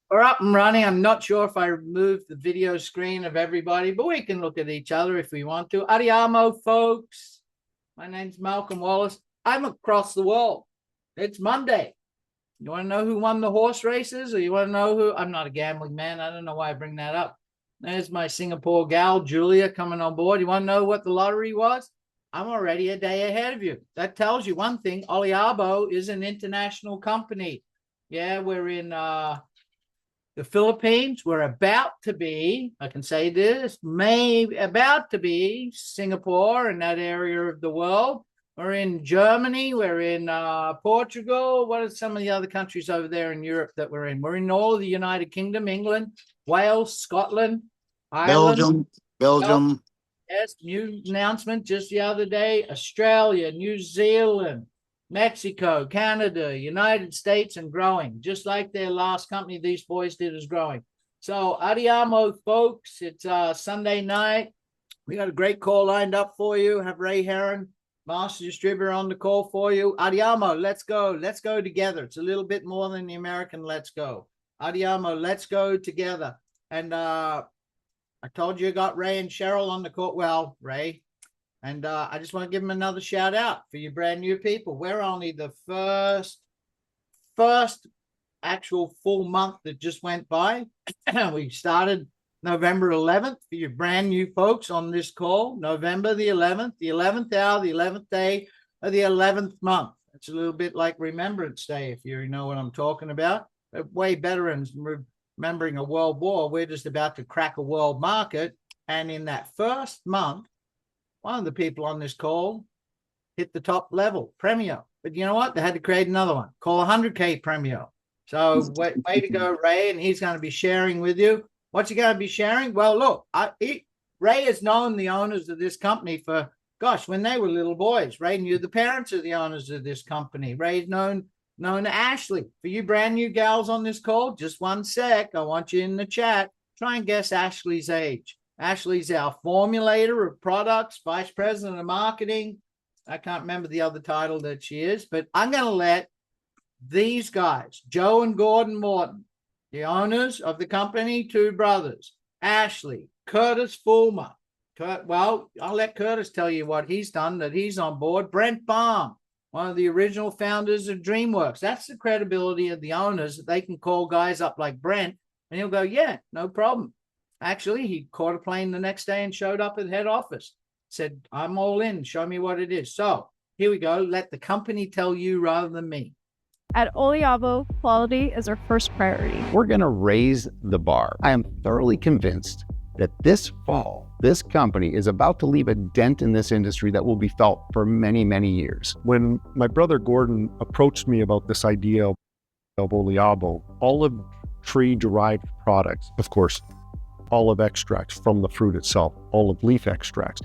We're up and running. I'm not sure if I removed the video screen of everybody, but we can look at each other if we want to. Adiamo, folks. My name's Malcolm Wallace. I'm across the world. It's Monday. You want to know who won the horse races, or you want to know who? I'm not a gambling man. I don't know why I bring that up. There's my Singapore gal, Julia, coming on board. You want to know what the lottery was? I'm already a day ahead of you. That tells you one thing. Oliabo is an international company. Yeah, we're in the Philippines. We're about to be, I can say this, about to be Singapore and that area of the world. We're in Germany. We're in Portugal. What are some of the other countries over there in Europe that we're in? We're in all of the United Kingdom, England, Wales, Scotland, Ireland. Belgium. Yes, new announcement just the other day. Australia, New Zealand, Mexico, Canada, United States, and growing. Just like their last company these boys did is growing. So, adiamo, folks. It's Sunday night. We got a great call lined up for you. Have Ray Heron, Master Distributor, on the call for you. Adiamo, let's go. Let's go together. It's a little bit more than the American let's go. Adiamo, let's go together. And I told you I got Ray and Cheryl on the call. Well, Ray. And I just want to give them another shout out for you brand new people. We're only the first actual full month that just went by. We started November 11th for you brand new folks on this call. November the 11th hour, the 11th day of the 11th month. It's a little bit like Remembrance Day, if you know what I'm talking about. Way veterans remembering a world war. We're just about to crack a world market. And in that first month, one of the people on this call hit the top level, Premio. But you know what? They had to create another one, call 100K Premio. So way to go, Ray. And he's going to be sharing with you. What's he going to be sharing? Well, look, Ray has known the owners of this company for, gosh, when they were little boys. Ray knew the parents of the owners of this company. Ray's known Ashley. For you brand new gals on this call, just one sec. I want you in the chat. Try and guess Ashley's age. Ashley's our formulator of products, vice president of marketing. I can't remember the other title that she is, but I'm going to let these guys, Joe and Gordon Morton, the owners of the company, two brothers, Ashley, Curtis Fulmer. Well, I'll let Curtis tell you what he's done, that he's on board. Brent Baum, one of the original founders of DreamWorks. That's the credibility of the owners, that they can call guys up like Brent, and he'll go, yeah, no problem. Actually, he caught a plane the next day and showed up at head office. Said, I'm all in. Show me what it is. So here we go. Let the company tell you rather than me. At Oliabo, quality is our first priority. We're going to raise the bar. I am thoroughly convinced that this fall, this company is about to leave a dent in this industry that will be felt for many, many years. When my brother Gordon approached me about this idea of Oliabo, olive tree-derived products, of course, olive extracts from the fruit itself, olive leaf extracts,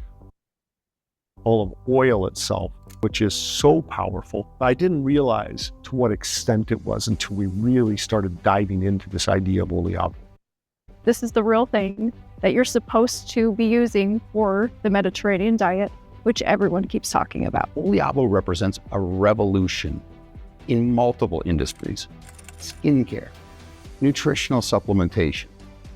olive oil itself, which is so powerful. I didn't realize to what extent it was until we really started diving into this idea of Oliabo. This is the real thing that you're supposed to be using for the Mediterranean diet, which everyone keeps talking about. Oliabo represents a revolution in multiple industries: skincare, nutritional supplementation,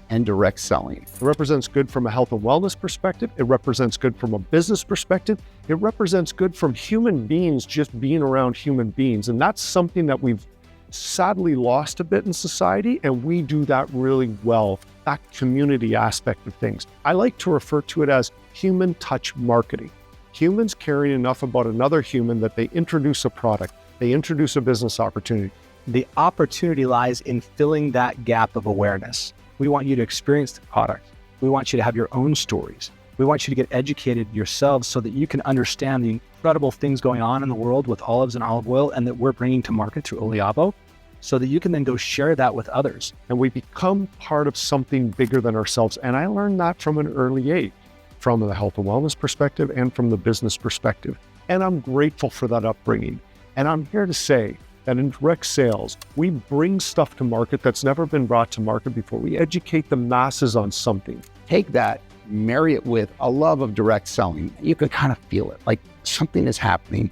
and direct selling. It represents good from a health and wellness perspective. It represents good from a business perspective. It represents good from human beings just being around human beings. And that's something that we've sadly lost a bit in society, and we do that really well, that community aspect of things. I like to refer to it as human touch marketing. Humans caring enough about another human that they introduce a product, they introduce a business opportunity. The opportunity lies in filling that gap of awareness. We want you to experience the product. We want you to have your own stories. We want you to get educated yourselves so that you can understand the incredible things going on in the world with olives and olive oil, and that we're bringing to market through Oliabo, so that you can then go share that with others. And we become part of something bigger than ourselves. And I learned that from an early age, from the health and wellness perspective and from the business perspective. And I'm grateful for that upbringing. And I'm here to say that in direct sales, we bring stuff to market that's never been brought to market before. We educate the masses on something. Take that, marry it with a love of direct selling. You can kind of feel it, like something is happening.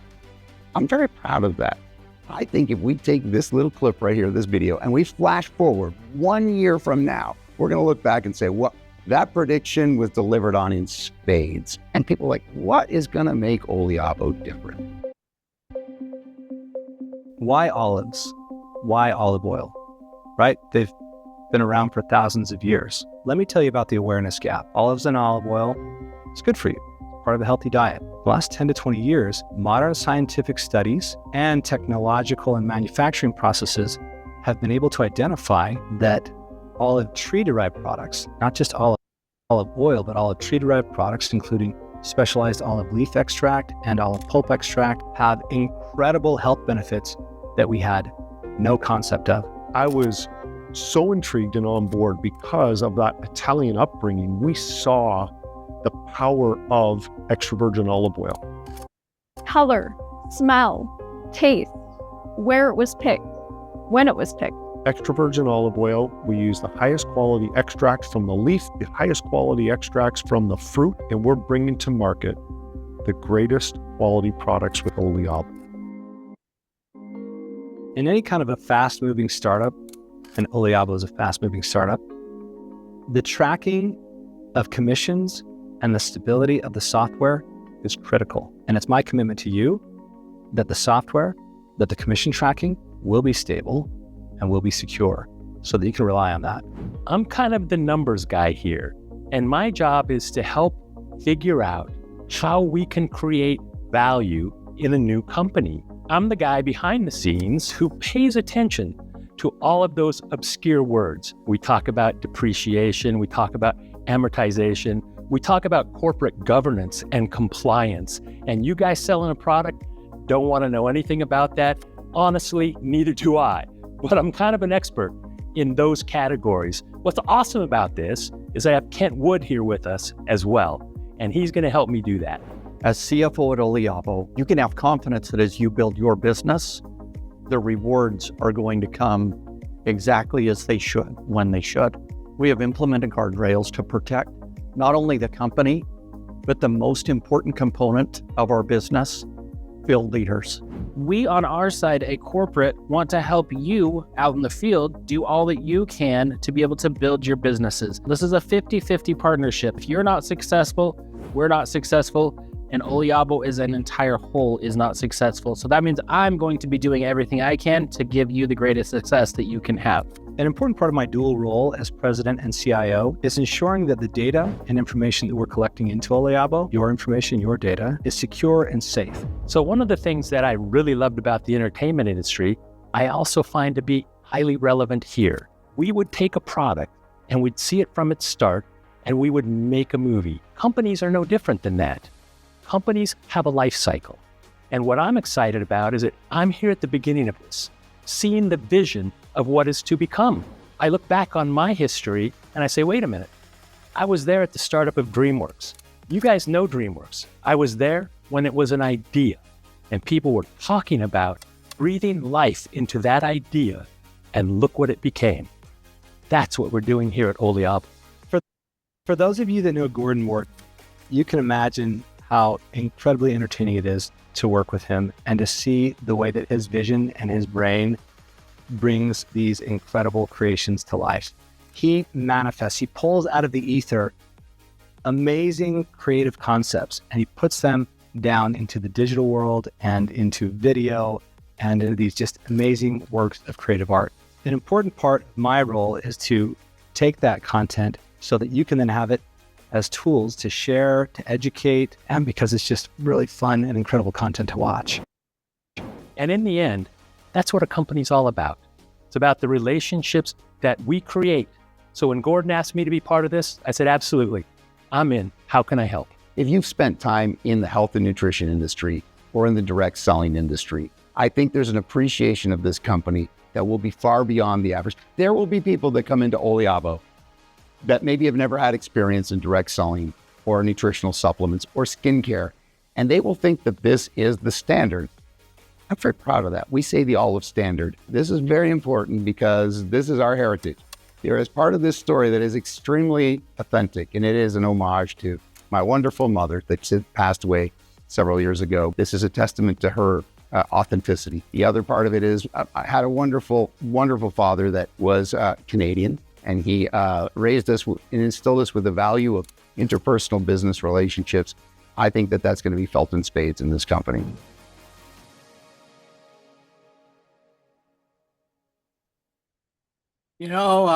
I'm very proud of that. I think if we take this little clip right here, this video, and we flash forward 1 year from now, we're going to look back and say, what, that prediction was delivered on in spades. And people are like, what is going to make Oliabo different? Why olives? Why olive oil? Right? They've been around for thousands of years. Let me tell you about the awareness gap. Olives and olive oil, it's good for you. Part of a healthy diet. The last 10 to 20 years, modern scientific studies and technological and manufacturing processes have been able to identify that olive tree-derived products, not just olive oil, but olive tree-derived products, including specialized olive leaf extract and olive pulp extract, have incredible health benefits that we had no concept of. I was so intrigued and on board because of that Italian upbringing. We saw the power of extra virgin olive oil. Color, smell, taste, where it was picked, when it was picked. Extra virgin olive oil, we use the highest quality extracts from the leaf, the highest quality extracts from the fruit, and we're bringing to market the greatest quality products with Oliabo. In any kind of a fast-moving startup, and Oliabo is a fast-moving startup, the tracking of commissions and the stability of the software is critical. And it's my commitment to you that the software, that the commission tracking will be stable and will be secure so that you can rely on that. I'm kind of the numbers guy here, and my job is to help figure out how we can create value in a new company. I'm the guy behind the scenes who pays attention to all of those obscure words. We talk about depreciation, we talk about amortization, we talk about corporate governance and compliance. And you guys selling a product don't want to know anything about that. Honestly, neither do I. But I'm kind of an expert in those categories. What's awesome about this is I have Kent Wood here with us as well, and he's going to help me do that. As CFO at Oliabo, you can have confidence that as you build your business, the rewards are going to come exactly as they should, when they should. We have implemented guardrails to protect not only the company, but the most important component of our business, field leaders. We on our side, a corporate, want to help you out in the field do all that you can to be able to build your businesses. This is a 50-50 partnership. If you're not successful, we're not successful, and Oliabo as an entire whole is not successful. So that means I'm going to be doing everything I can to give you the greatest success that you can have. An important part of my dual role as president and CIO is ensuring that the data and information that we're collecting into Oliabo, your information, your data, is secure and safe. So one of the things that I really loved about the entertainment industry, I also find to be highly relevant here. We would take a product and we'd see it from its start and we would make a movie. Companies are no different than that. Companies have a life cycle. And what I'm excited about is that I'm here at the beginning of this, seeing the vision of what is to become. I look back on my history and I say, wait a minute, I was there at the startup of DreamWorks. You guys know DreamWorks. I was there when it was an idea and people were talking about breathing life into that idea, and look what it became. That's what we're doing here at Oliabo. For those of you that know Gordon Morton, you can imagine how incredibly entertaining it is to work with him and to see the way that his vision and his brain brings these incredible creations to life. He manifests, he pulls out of the ether amazing creative concepts and he puts them down into the digital world and into video and into these just amazing works of creative art. An important part of my role is to take that content so that you can then have it as tools to share, to educate, and because it's just really fun and incredible content to watch. And in the end, that's what a company's all about. It's about the relationships that we create. So when Gordon asked me to be part of this, I said, absolutely, I'm in. How can I help? If you've spent time in the health and nutrition industry or in the direct selling industry, I think there's an appreciation of this company that will be far beyond the average. There will be people that come into Oliabo that maybe have never had experience in direct selling or nutritional supplements or skincare, and they will think that this is the standard. I'm very proud of that. We say the olive standard. This is very important because this is our heritage. There is part of this story that is extremely authentic, and it is an homage to my wonderful mother that passed away several years ago. This is a testament to her authenticity. The other part of it is I had a wonderful, wonderful father that was Canadian, and he raised us and instilled us with the value of interpersonal business relationships. I think that that's going to be felt in spades in this company. You know,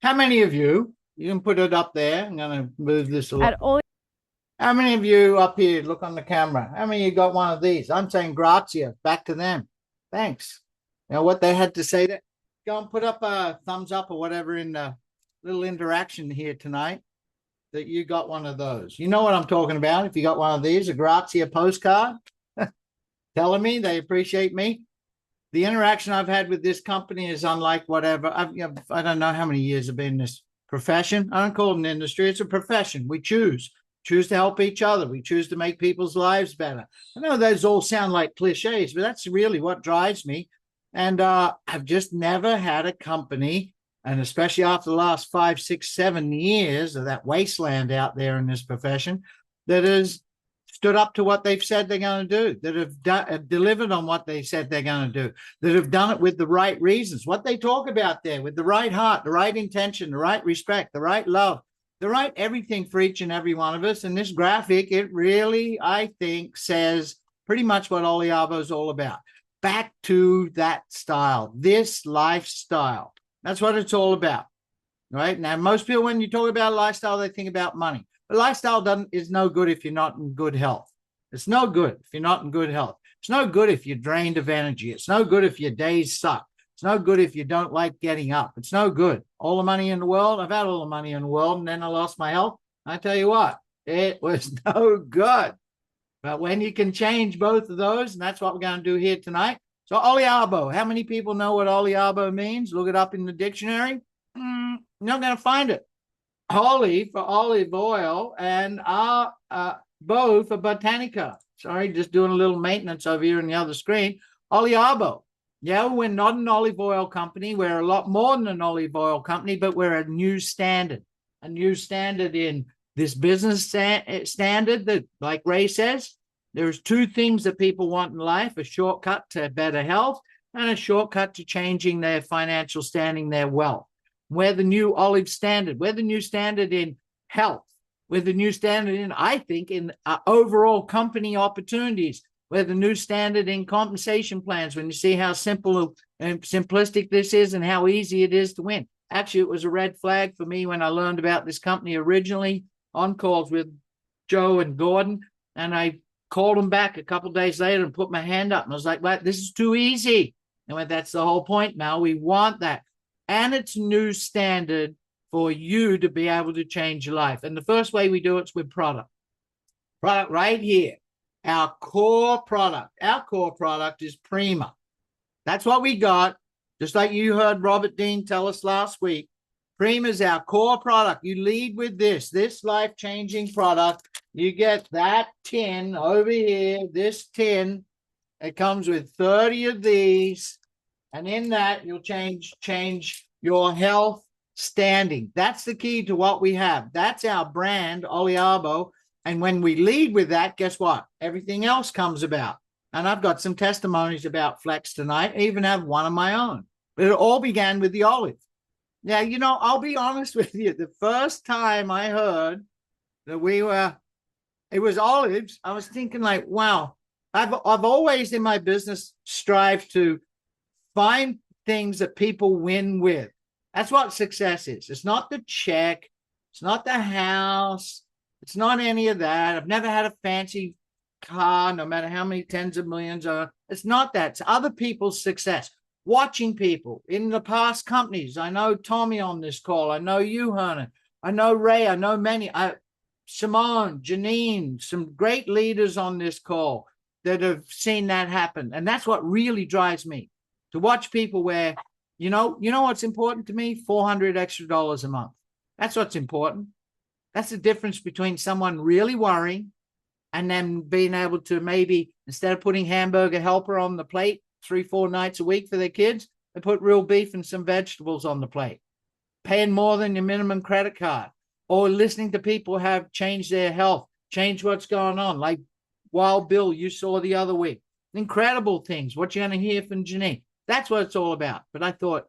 how many of you can put it up there? I'm going to move this a little. How many of you up here, look on the camera, how many of you got one of these? I'm saying gratia, back to them. Thanks. You know what they had to say? Go and put up a thumbs up or whatever in the little interaction here tonight that you got one of those. You know what I'm talking about. If you got one of these, a gratia postcard, telling me they appreciate me. The interaction I've had with this company is unlike whatever. I don't know how many years I've been in this profession. I don't call it an industry. It's a profession. We choose to help each other. We choose to make people's lives better. I know those all sound like cliches, but that's really what drives me. And I've just never had a company, and especially after the last 5, 6, 7 years of that wasteland out there in this profession, that has stood up to what they've said they're going to do, that have delivered on what they said they're going to do, that have done it with the right reasons, what they talk about there, with the right heart, the right intention, the right respect, the right love, the right everything for each and every one of us. And this graphic, it really, I think, says pretty much what Oliabo is all about. Back to that style, this lifestyle. That's what it's all about, right? Now, most people, when you talk about lifestyle, they think about money. But lifestyle is no good if you're not in good health. It's no good if you're not in good health. It's no good if you're drained of energy. It's no good if your days suck. It's no good if you don't like getting up. It's no good. All the money in the world, I've had all the money in the world, and then I lost my health. I tell you what, it was no good. But when you can change both of those, and that's what we're going to do here tonight. So Oliabo, how many people know what Oliabo means? Look it up in the dictionary. You're not going to find it. Oli for olive oil and Bo for botanica. Sorry, just doing a little maintenance over here on the other screen. Oliabo. Yeah, we're not an olive oil company. We're a lot more than an olive oil company, but we're a new standard in this business standard that, like Ray says, there's 2 things that people want in life: a shortcut to better health and a shortcut to changing their financial standing, their wealth. We're the new olive standard. We're the new standard in health. We're the new standard in, I think, in overall company opportunities. We're the new standard in compensation plans. When you see how simple and simplistic this is and how easy it is to win. Actually, it was a red flag for me when I learned about this company originally on calls with Joe and Gordon. And I called them back a couple of days later and put my hand up. And I was like, well, this is too easy. And went, that's the whole point, Mel. We want that. And it's a new standard for you to be able to change your life. And the first way we do it's with product. Product right here. Our core product. Our core product is Prima. That's what we got. Just like you heard Robert Dean tell us last week. Prima is our core product. You lead with this life-changing product. You get that tin over here, this tin. It comes with 30 of these. And in that, you'll change your health standing. That's the key to what we have. That's our brand, Oliabo. And when we lead with that, guess what? Everything else comes about. And I've got some testimonies about Flex tonight. I even have one of my own. But it all began with the olive. Now, you know, I'll be honest with you. The first time I heard that it was olives, I was thinking like, wow, I've always in my business strived to find things that people win with. That's what success is. It's not the check. It's not the house. It's not any of that. I've never had a fancy car, no matter how many tens of millions are. It's not that. It's other people's success. Watching people in the past companies. I know Tommy on this call. I know you, Hernan. I know Ray. I know many. Simone, Janine, some great leaders on this call that have seen that happen. And that's what really drives me. To watch people where, you know what's important to me? $400 extra a month. That's what's important. That's the difference between someone really worrying and then being able to maybe, instead of putting hamburger helper on the plate 3-4 nights a week for their kids, they put real beef and some vegetables on the plate. Paying more than your minimum credit card, or listening to people have changed their health, change what's going on. Like Wild Bill you saw the other week. Incredible things. What you're going to hear from Janine. That's what it's all about. But I thought,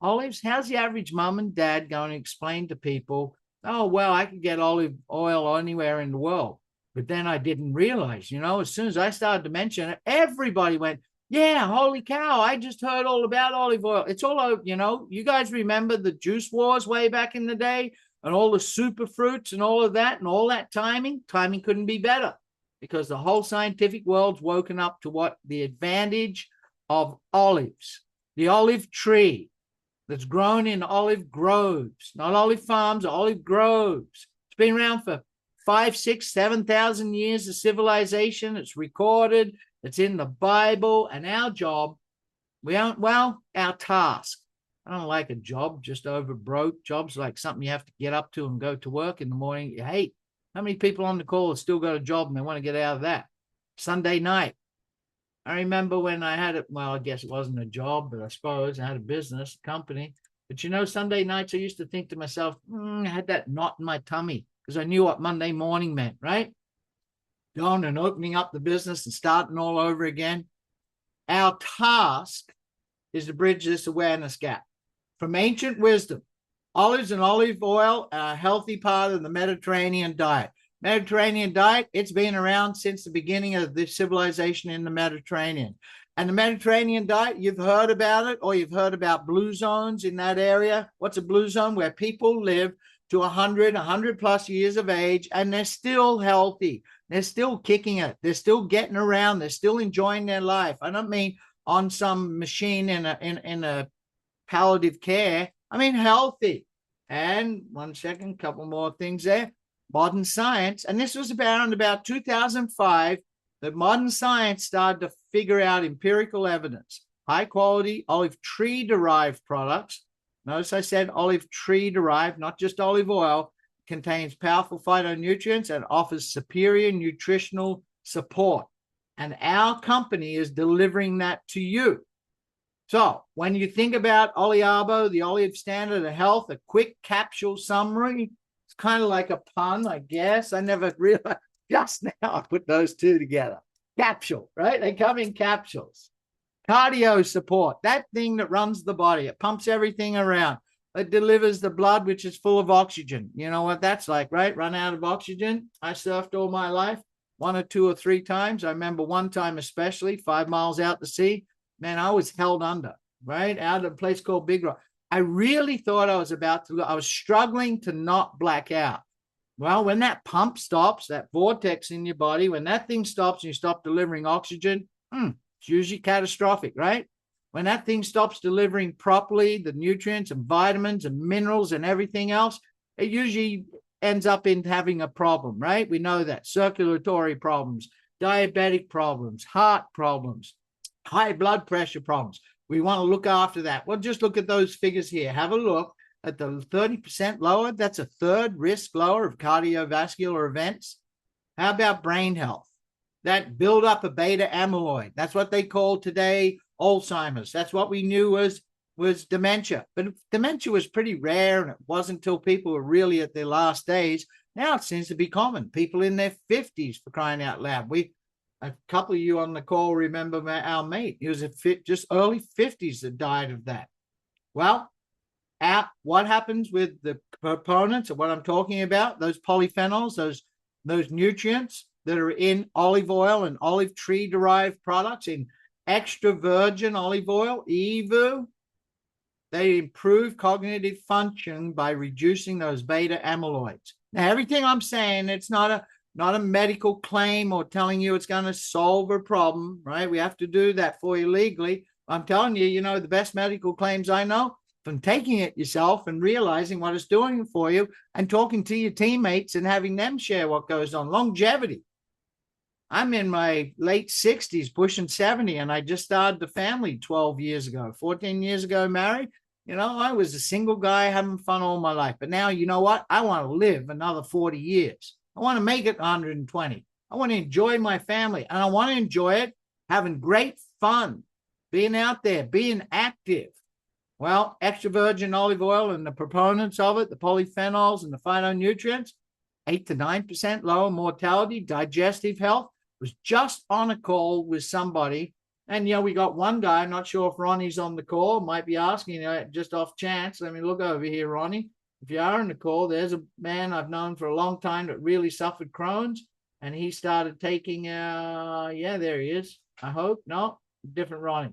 olives, how's the average mom and dad going to explain to people, oh, well, I could get olive oil anywhere in the world. But then I didn't realize, as soon as I started to mention it, everybody went, yeah, holy cow, I just heard all about olive oil. It's all over, you guys remember the juice wars way back in the day and all the super fruits and all of that and all that timing? Timing couldn't be better because the whole scientific world's woken up to what the advantage of olives, the olive tree that's grown in olive groves, not olive farms, olive groves. It's been around for 5, 6, 7,000 years of civilization. It's recorded. It's in the Bible. And our job, our task. I don't like a job just over broke. Job's like something you have to get up to and go to work in the morning. You hate. How many people on the call have still got a job and they want to get out of that? Sunday night. I remember when I had it, well, I guess it wasn't a job, but I suppose I had a business, a company. But Sunday nights, I used to think to myself, I had that knot in my tummy because I knew what Monday morning meant, right? Going and opening up the business and starting all over again. Our task is to bridge this awareness gap. From ancient wisdom, olives and olive oil are a healthy part of the Mediterranean diet. Mediterranean diet, it's been around since the beginning of the civilization in the Mediterranean. And the Mediterranean diet, you've heard about it, or you've heard about blue zones in that area. What's a blue zone? Where people live to 100 plus years of age, and they're still healthy. They're still kicking it. They're still getting around. They're still enjoying their life. I don't mean on some machine in a palliative care. I mean healthy. And one second, couple more things there. Modern science, and this was about 2005 that modern science started to figure out empirical evidence. High quality olive tree derived products. Notice I said olive tree derived, not just olive oil, contains powerful phytonutrients and offers superior nutritional support. And our company is delivering that to you. So when you think about Oliabo, the olive standard of health, a quick capsule summary, it's kind of like a pun, I guess. I never realized, just now I put those two together. Capsule, right? They come in capsules. Cardio support, that thing that runs the body. It pumps everything around. It delivers the blood, which is full of oxygen. You know what that's like, right? Run out of oxygen. I surfed all my life, 1 or 2 or 3 times. I remember one time especially, 5 miles out to sea. Man, I was held under, right? Out of a place called Big Rock. I really thought I was struggling to not black out. Well, when that pump stops, that vortex in your body, when that thing stops and you stop delivering oxygen, it's usually catastrophic, right? When that thing stops delivering properly, the nutrients and vitamins and minerals and everything else, it usually ends up in having a problem, right? We know that. Circulatory problems, diabetic problems, heart problems, high blood pressure problems. We want to look after that. Well, just look at those figures here. Have a look at the 30% lower. That's a third risk lower of cardiovascular events. How about brain health? That buildup of beta amyloid. That's what they call today Alzheimer's. That's what we knew was dementia. But dementia was pretty rare, and it wasn't until people were really at their last days. Now it seems to be common. People in their 50s, for crying out loud. A couple of you on the call remember our mate. He was just early 50s that died of that. Well, what happens with the proponents of what I'm talking about, those polyphenols, those nutrients that are in olive oil and olive tree derived products, in extra virgin olive oil, EVU, they improve cognitive function by reducing those beta amyloids. Now, everything I'm saying, it's not a medical claim or telling you it's going to solve a problem, right? We have to do that for you legally. I'm telling you, the best medical claims I know, from taking it yourself and realizing what it's doing for you and talking to your teammates and having them share what goes on. Longevity. I'm in my late 60s, pushing 70, and I just started the family 12 years ago, 14 years ago, married. I was a single guy having fun all my life. But now, you know what? I want to live another 40 years. I want to make it 120. I want to enjoy my family, and I want to enjoy it having great fun, being out there, being active. Well, extra virgin olive oil and the proponents of it, the polyphenols and the phytonutrients, 8 to 9% lower mortality, digestive health. Was just on a call with somebody. And, we got one guy, I'm not sure if Ronnie's on the call, might be asking, just off chance. Let me look over here, Ronnie. If you are on the call, there's a man I've known for a long time that really suffered Crohn's. And he started taking, there he is. I hope. No, different Ronnie.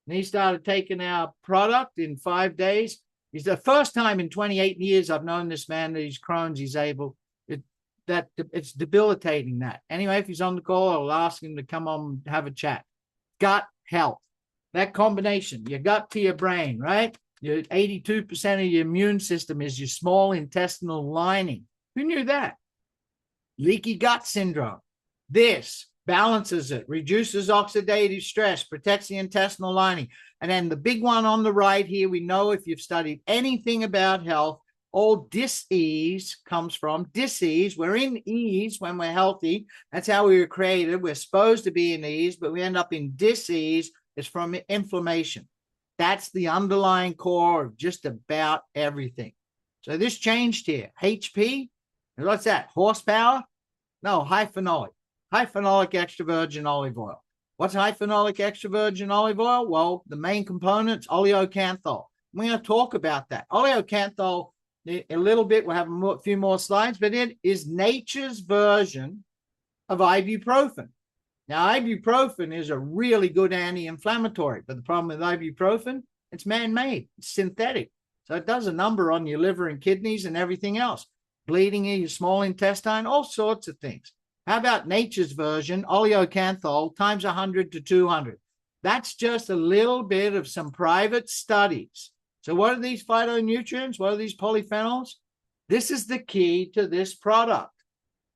And he started taking our product in 5 days. It's the first time in 28 years I've known this man that he's Crohn's, he's able, it's debilitating that. Anyway, if he's on the call, I'll ask him to come on and have a chat. Gut health, that combination, your gut to your brain, right? Your 82% of your immune system is your small intestinal lining. Who knew that? Leaky gut syndrome. This balances it, reduces oxidative stress, protects the intestinal lining. And then the big one on the right here, we know if you've studied anything about health, all dis-ease comes from dis-ease. We're in ease when we're healthy. That's how we were created. We're supposed to be in ease, but we end up in dis-ease. It's from inflammation. That's the underlying core of just about everything. So this changed here. HP, what's that? Horsepower? No, high phenolic. High phenolic extra virgin olive oil. What's high phenolic extra virgin olive oil? Well, the main component's oleocanthal. We're going to talk about that. Oleocanthal, a little bit, we'll have a few more slides, but it is nature's version of ibuprofen. Now, ibuprofen is a really good anti-inflammatory, but the problem with ibuprofen, it's man-made, it's synthetic. So it does a number on your liver and kidneys and everything else. Bleeding in your small intestine, all sorts of things. How about nature's version, oleocanthal, times 100 to 200? That's just a little bit of some private studies. So what are these phytonutrients? What are these polyphenols? This is the key to this product.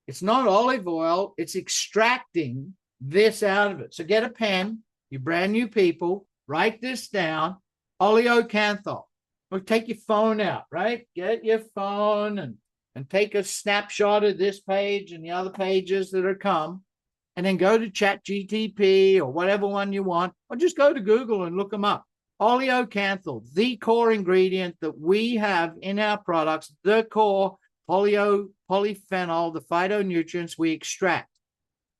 It's not olive oil. It's extracting this out of it. So get a pen, you brand new people, write this down, oleocanthal. Or take your phone out, right? Get your phone and take a snapshot of this page and the other pages that are come, and then go to ChatGTP or whatever one you want, or just go to Google and look them up. Oleocanthal, the core ingredient that we have in our products, the core polyphenol, the phytonutrients we extract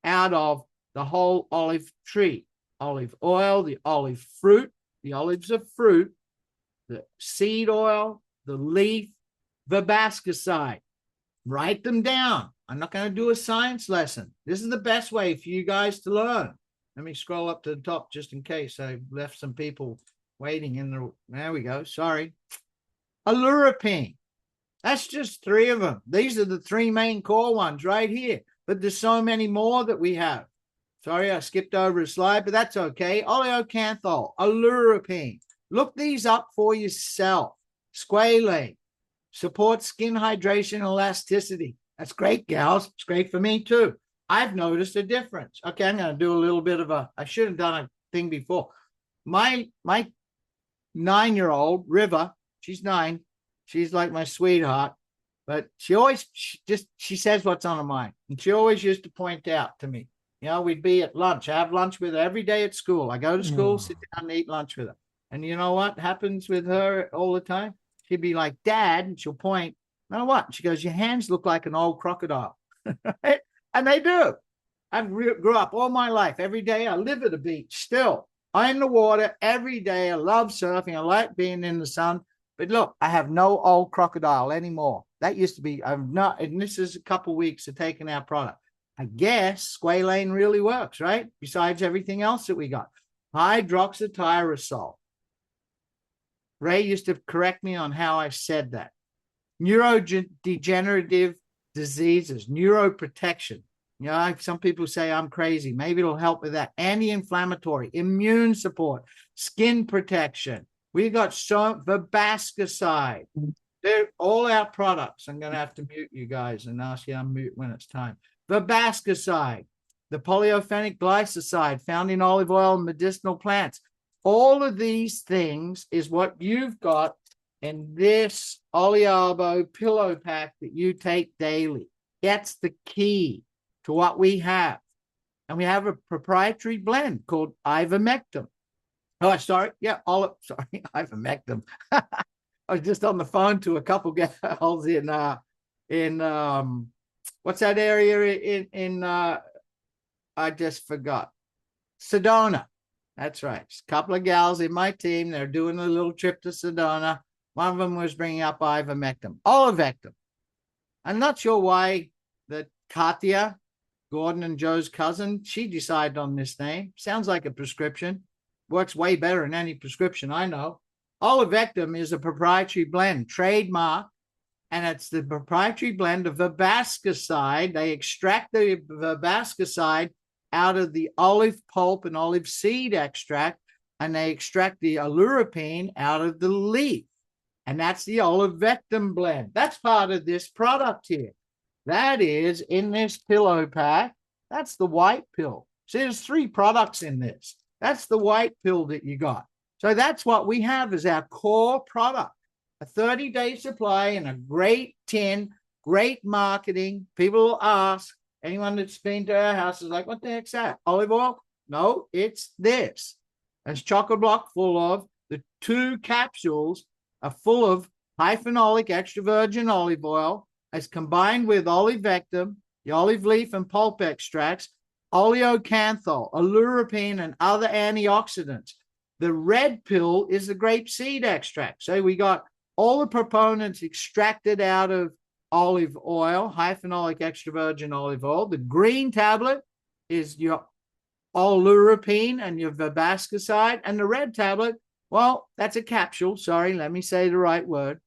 out of the whole olive tree. Olive oil, the olive fruit, the olives are fruit, the seed oil, the leaf, verbascicide. Write them down. I'm not going to do a science lesson. This is the best way for you guys to learn. Let me scroll up to the top just in case I left some people waiting in the, there we go. Sorry. Alurapine. That's just 3 of them. These are the 3 main core ones right here, but there's so many more that we have. Sorry, I skipped over a slide, but that's okay. Oleocanthal, alurapine. Look these up for yourself. Squalane. Supports skin hydration and elasticity. That's great, gals. It's great for me too. I've noticed a difference. Okay, I'm going to do a little bit of I should have done a thing before. My 9-year-old, River, she's 9. She's like my sweetheart, but she says what's on her mind. And she always used to point out to me, we'd be at lunch. I have lunch with her every day at school. I go to school, sit down and eat lunch with her. And you know what happens with her all the time? She'd be like, Dad, and she'll point, you know what? She goes, your hands look like an old crocodile. And they do. I grew up all my life. Every day I live at the beach still. I'm in the water every day. I love surfing. I like being in the sun. But look, I have no old crocodile anymore. That used to be, I'm not, and this is a couple weeks of taking our product. I guess squalane really works, right? Besides everything else that we got. Hydroxytyrosol. Ray used to correct me on how I said that. Neurodegenerative diseases, neuroprotection. Some people say I'm crazy. Maybe it'll help with that. Anti-inflammatory, immune support, skin protection. We got verbascicide. They're all our products. I'm going to have to mute you guys and ask you to unmute when it's time. Verbascicide, the polyphenic glycoside found in olive oil and medicinal plants. All of these things is what you've got in this Oliabo pillow pack that you take daily. That's the key to what we have. And we have a proprietary blend called ivermectin. Oh, sorry. Yeah, ivermectin. I was just on the phone to a couple gals in what's that area in I just forgot. Sedona. That's right. A couple of gals in my team. They're doing a little trip to Sedona. One of them was bringing up ivermectin, olivectin. I'm not sure why that Katya, Gordon and Joe's cousin, she decided on this name. Sounds like a prescription. Works way better than any prescription I know. Olivectin is a proprietary blend, trademark, and it's the proprietary blend of verbascicide. They extract the verbascicide out of the olive pulp and olive seed extract, and they extract the oleuropein out of the leaf. And that's the olivectin blend. That's part of this product here. That is in this pillow pack. That's the white pill. See, there's 3 products in this. That's the white pill that you got. So that's what we have as our core product. A 30-day supply in a great tin, great marketing. People will ask, anyone that's been to our house is like, what the heck's that? Olive oil? No, it's this. It's chocolate block full of. The 2 capsules are full of hyphenolic extra virgin olive oil as combined with olivectin, the olive leaf and pulp extracts, oleocanthal, oleuropein, and other antioxidants. The red pill is the grape seed extract. So we got all the proponents extracted out of olive oil, hyphenolic extra virgin olive oil. The green tablet is your oleuropein and your verbascicide. And the red tablet, well, that's a capsule. Sorry, let me say the right word.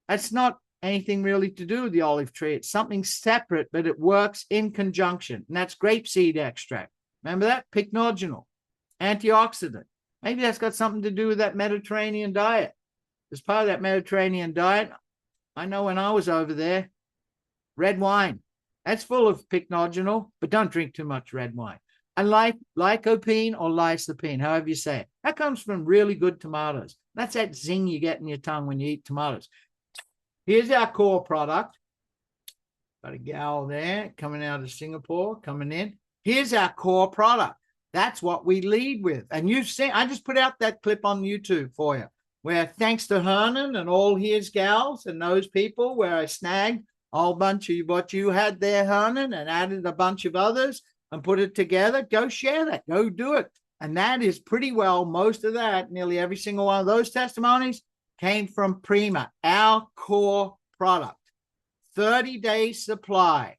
That's not anything really to do with the olive tree. It's something separate, but it works in conjunction. And that's grapeseed extract. Remember that? Pycnogenol, antioxidant. Maybe that's got something to do with that Mediterranean diet. As part of that Mediterranean diet, I know when I was over there, red wine, that's full of pycnogenol, but don't drink too much red wine. And lycopene or lycopene, however you say it, that comes from really good tomatoes. That's that zing you get in your tongue when you eat tomatoes. Here's our core product. Got a gal there coming out of Singapore, coming in. Here's our core product. That's what we lead with. And you've seen, I just put out that clip on YouTube for you, where thanks to Hernan and all his gals and those people, where I snagged a whole bunch of what you had there, Hernan, and added a bunch of others and put it together. Go share that. Go do it. And that is pretty well, most of that, nearly every single one of those testimonies came from Prima, our core product. 30-day supply.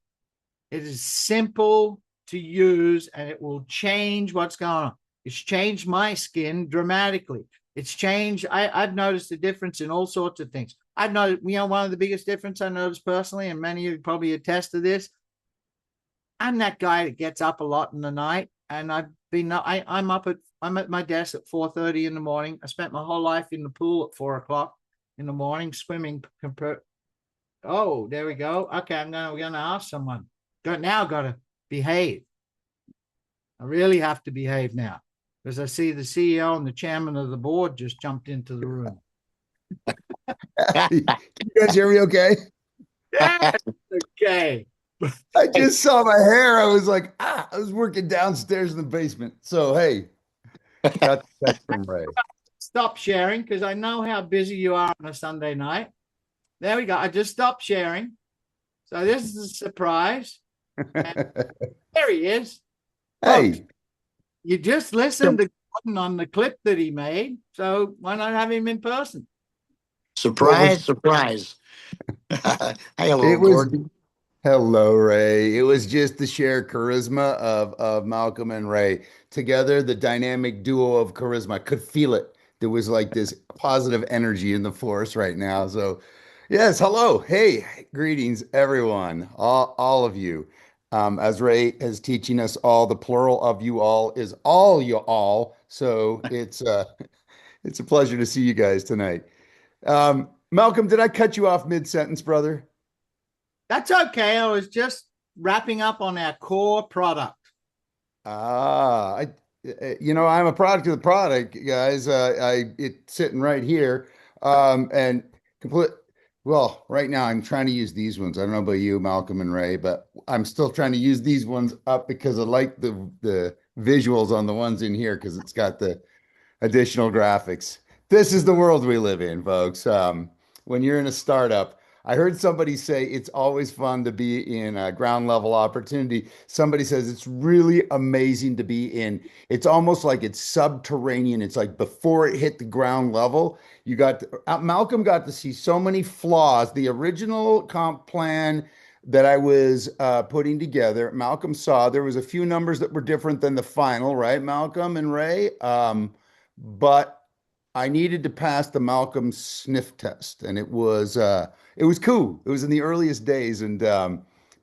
It is simple to use, and it will change what's going on. It's changed my skin dramatically. It's changed. I've noticed a difference in all sorts of things. I've noticed, one of the biggest difference I noticed personally, and many of you probably attest to this, I'm that guy that gets up a lot in the night, and I'm at my desk at 4:30 in the morning. I spent my whole life in the pool at 4 o'clock in the morning, swimming. Oh, there we go. Okay, we're gonna ask someone. Got to behave. I really have to behave now, because I see the CEO and the chairman of the board just jumped into the room. Can you guys hear me okay? Yes, okay. I just saw my hair. I was like, I was working downstairs in the basement. So, hey, got the text from Ray. Stop sharing, because I know how busy you are on a Sunday night. There we go. I just stopped sharing. So this is a surprise. There he is. Hey. Look, you just listened to Gordon on the clip that he made. So why not have him in person? Surprise, surprise. Hello, Gordon. Hello, Ray. It was just the shared charisma of Malcolm and Ray. Together, the dynamic duo of charisma. I could feel it. There was like this positive energy in the force right now. So, yes, hello. Hey, greetings, everyone, all of you. As Ray is teaching us all, the plural of you all is all you all. So it's a pleasure to see you guys tonight. Malcolm, did I cut you off mid-sentence, brother? That's okay. I was just wrapping up on our core product. I'm a product of the product, guys. It's sitting right here. And right now I'm trying to use these ones. I don't know about you, Malcolm and Ray, but I'm still trying to use these ones up because I like the visuals on the ones in here because it's got the additional graphics. This is the world we live in, folks. When you're in a startup, I heard somebody say it's always fun to be in a ground level opportunity. Somebody says it's really amazing to be in. It's almost like it's subterranean. It's like before it hit the ground level, Malcolm got to see so many flaws. The original comp plan that I was putting together, Malcolm saw there was a few numbers that were different than the final, right, Malcolm and Ray? But I needed to pass the Malcolm sniff test, and it was cool. It was in the earliest days, and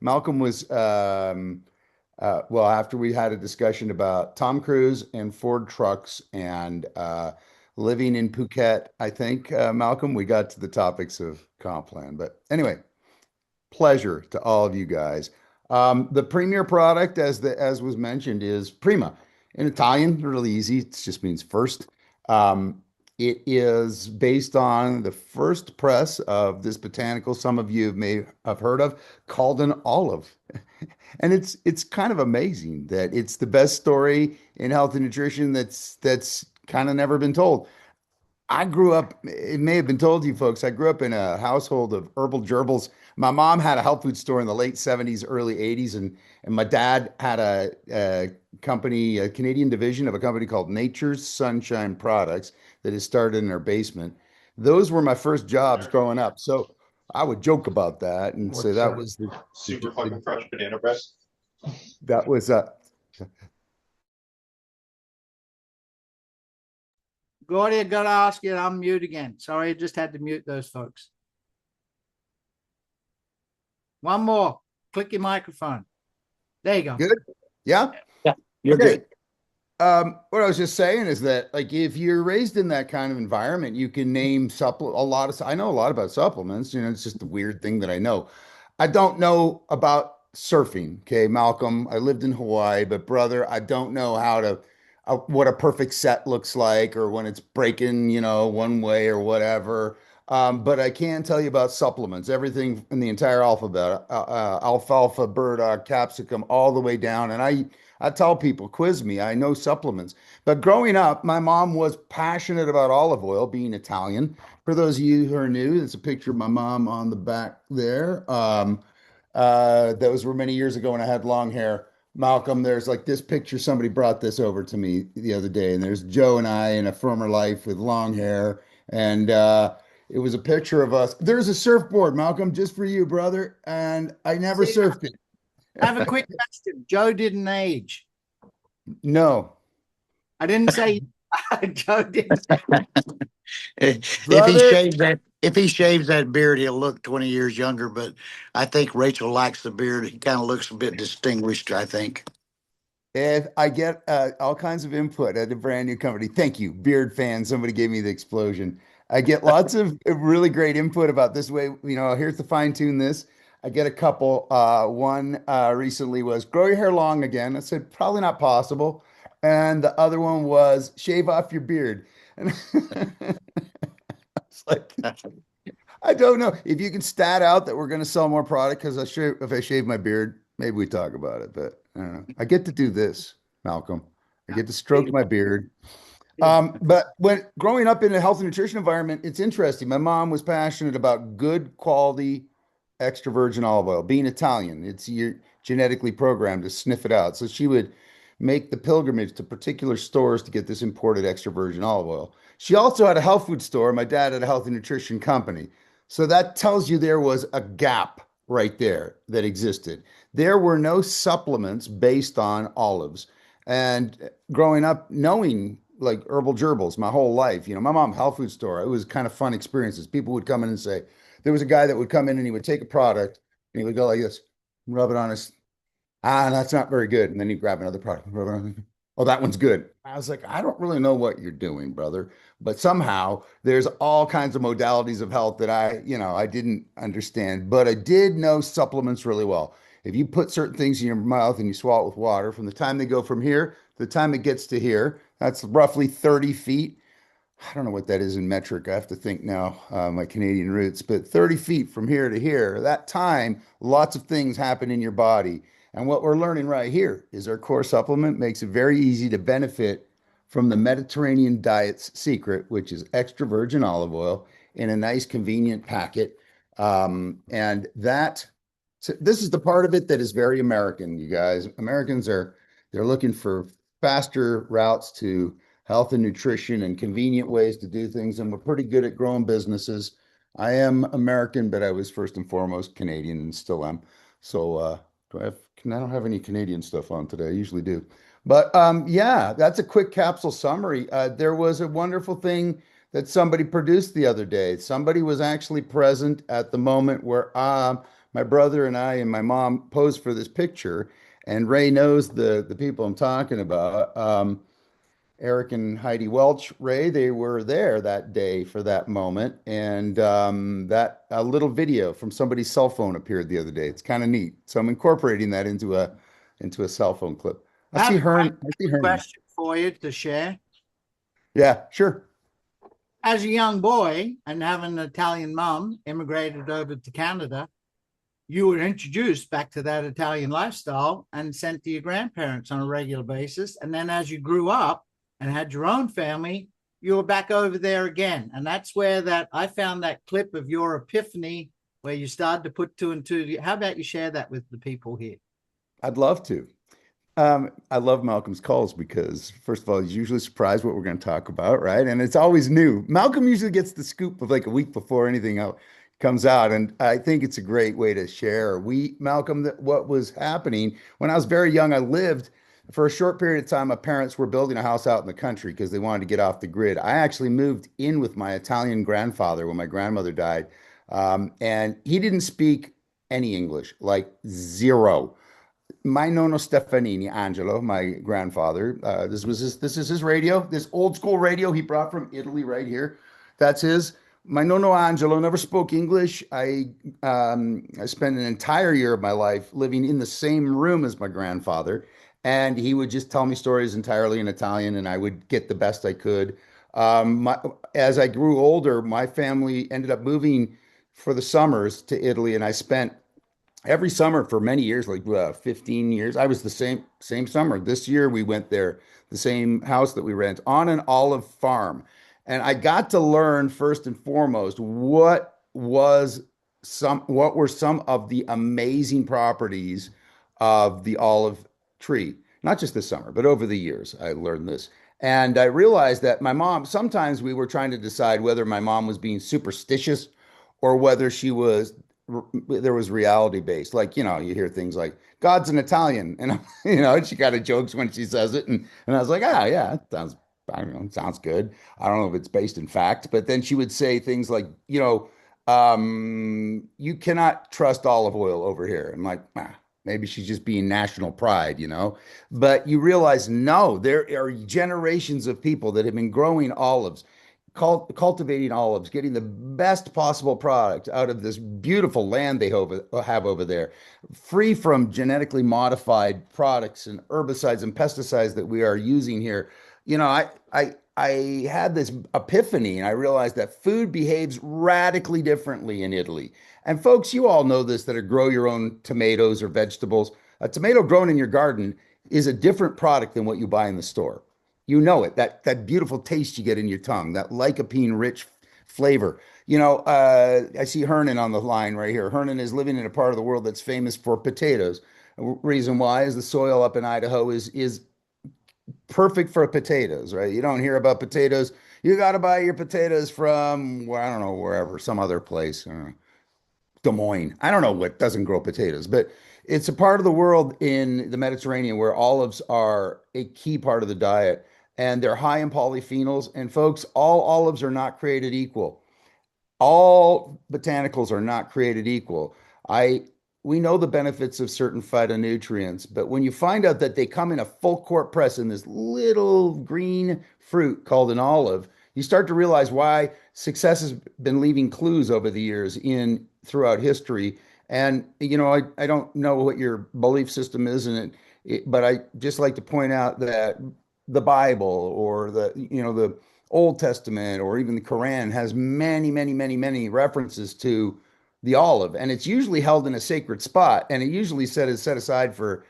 Malcolm was well, after we had a discussion about Tom Cruise and Ford trucks and living in Phuket, I think Malcolm, we got to the topics of comp plan. But anyway, pleasure to all of you guys. The premier product, as was mentioned, is Prima. In Italian, really easy. It just means first. It is based on the first press of this botanical some of you may have heard of called an olive. And it's kind of amazing that it's the best story in health and nutrition that's kind of never been told. I grew up, it may have been told to you folks, I grew up in a household of herbal gerbils. My mom had a health food store in the late 70s, early 80s, and my dad had a company, a Canadian division of a company called Nature's Sunshine Products that is started in our basement. Those were my first jobs growing up. So I would joke about that and say that was super fucking fresh banana bread. that was Gordy, I gotta ask you to unmute again. Sorry, I just had to mute those folks. One more. Click your microphone. There you go. good. Yeah. Yeah, you're Okay. good. What I was just saying is that, like, if you're raised in that kind of environment, you can name I know a lot about supplements. You know, it's just a weird thing that I know. I don't know about surfing. Okay, Malcolm, I lived in Hawaii, but brother, I don't know what a perfect set looks like or when it's breaking, one way or whatever. But I can tell you about supplements, everything in the entire alphabet, alfalfa, burdock, capsicum, all the way down. And I tell people, quiz me, I know supplements. But growing up, my mom was passionate about olive oil, being Italian. For those of you who are new, there's a picture of my mom on the back there. Those were many years ago when I had long hair. Malcolm, there's like this picture, somebody brought this over to me the other day, and there's Joe and I in a former life with long hair. And it was a picture of us. There's a surfboard, Malcolm, just for you, brother. And I never surfed it. I have a quick question. Joe didn't age. No. I didn't say Joe didn't. If he shaves that beard, he'll look 20 years younger. But I think Rachel likes the beard. He kind of looks a bit distinguished, I think. If I get all kinds of input at a brand new company, thank you, beard fan. Somebody gave me the explosion. I get lots of really great input about this way. Here's to fine tune this. I get a couple. One recently was grow your hair long again. I said probably not possible. And the other one was shave off your beard. And it's like, I don't know if you can stat out that we're going to sell more product because if I shave my beard, maybe we talk about it. But I don't know. I get to do this, Malcolm. I get to stroke my beard. But when growing up in a health and nutrition environment, it's interesting. My mom was passionate about good quality extra virgin olive oil. Being Italian, you're genetically programmed to sniff it out. So she would make the pilgrimage to particular stores to get this imported extra virgin olive oil. She also had a health food store. My dad had a health and nutrition company. So that tells you there was a gap right there that existed. There were no supplements based on olives. And growing up, knowing like herbal gerbils my whole life, my mom health food store, it was kind of fun experiences. People would come in and say, there was a guy that would come in and he would take a product and he would go like this, rub it on his, that's not very good. And then he'd grab another product, rub it on. Oh, that one's good. I was like, I don't really know what you're doing, brother. But somehow there's all kinds of modalities of health that I didn't understand, but I did know supplements really well. If you put certain things in your mouth and you swallow it with water, from the time they go from here to the time it gets to here, that's roughly 30 feet. I don't know what that is in metric. I have to think now, my Canadian roots, but 30 feet from here to here, that time, lots of things happen in your body. And what we're learning right here is our core supplement makes it very easy to benefit from the Mediterranean diet's secret, which is extra virgin olive oil in a nice, convenient packet. And that, so this is the part of it that is very American, you guys. Americans they're looking for faster routes to health and nutrition and convenient ways to do things. And we're pretty good at growing businesses. I am American, but I was first and foremost Canadian and still am. So, I don't have any Canadian stuff on today. I usually do. But yeah, that's a quick capsule summary. There was a wonderful thing that somebody produced the other day. Somebody was actually present at the moment where my brother and I and my mom posed for this picture. And Ray knows the people I'm talking about. Eric and Heidi Welch, Ray, they were there that day for that moment. And that a little video from somebody's cell phone appeared the other day. It's kind of neat. So I'm incorporating that into a cell phone clip. I see Hearn. I see Hearn. Question for you to share. Yeah, sure. As a young boy and having an Italian mom, immigrated over to Canada, you were introduced back to that Italian lifestyle and sent to your grandparents on a regular basis. And then as you grew up and had your own family, you were back over there again. And that's where I found that clip of your epiphany where you started to put two and two. How about you share that with the people here? I'd love to. I love Malcolm's calls because, first of all, he's usually surprised what we're going to talk about, right? And it's always new. Malcolm usually gets the scoop of like a week before anything else comes out, and I think it's a great way to share. Malcolm, what was happening when I was very young, I lived for a short period of time. My parents were building a house out in the country because they wanted to get off the grid. I actually moved in with my Italian grandfather when my grandmother died, and he didn't speak any English, like zero. My nonno Stefanini, Angelo, my grandfather, this is his radio, this old school radio he brought from Italy right here. That's his. My nonno Angelo never spoke English. I spent an entire year of my life living in the same room as my grandfather, and he would just tell me stories entirely in Italian, and I would get the best I could. As I grew older, my family ended up moving for the summers to Italy, and I spent every summer for many years, like 15 years. I was the same summer. This year we went there, the same house that we rent on an olive farm. And I got to learn first and foremost what were some of the amazing properties of the olive tree. Not just this summer, but over the years I learned this. And I realized that my mom, sometimes we were trying to decide whether my mom was being superstitious or whether there was reality based. Like, you hear things like God's an Italian, and she kind of jokes when she says it. And I was like, yeah, it sounds, I don't know, it sounds good. I don't know if it's based in fact, but then she would say things like, you cannot trust olive oil over here. I'm like, maybe she's just being national pride, but you realize, no, there are generations of people that have been growing olives, cultivating olives, getting the best possible product out of this beautiful land they have over there, free from genetically modified products and herbicides and pesticides that we are using here. I had this epiphany, and I realized that food behaves radically differently in Italy. And folks, you all know this, that grow your own tomatoes or vegetables. A tomato grown in your garden is a different product than what you buy in the store. You know it, that beautiful taste you get in your tongue, that lycopene rich flavor. I see Hernan on the line right here. Hernan is living in a part of the world that's famous for potatoes. Reason why is the soil up in Idaho is perfect for potatoes, right? You don't hear about potatoes. You got to buy your potatoes from, well, I don't know, wherever, some other place. Des Moines. I don't know what doesn't grow potatoes, but it's a part of the world in the Mediterranean where olives are a key part of the diet, and they're high in polyphenols. And folks, all olives are not created equal. All botanicals are not created equal. We know the benefits of certain phytonutrients, but when you find out that they come in a full court press in this little green fruit called an olive, you start to realize why success has been leaving clues over the years throughout history. And, I don't know what your belief system is in it, but I just like to point out that the Bible or the Old Testament or even the Quran has many, many, many, many references to the olive, and it's usually held in a sacred spot, and it usually set aside for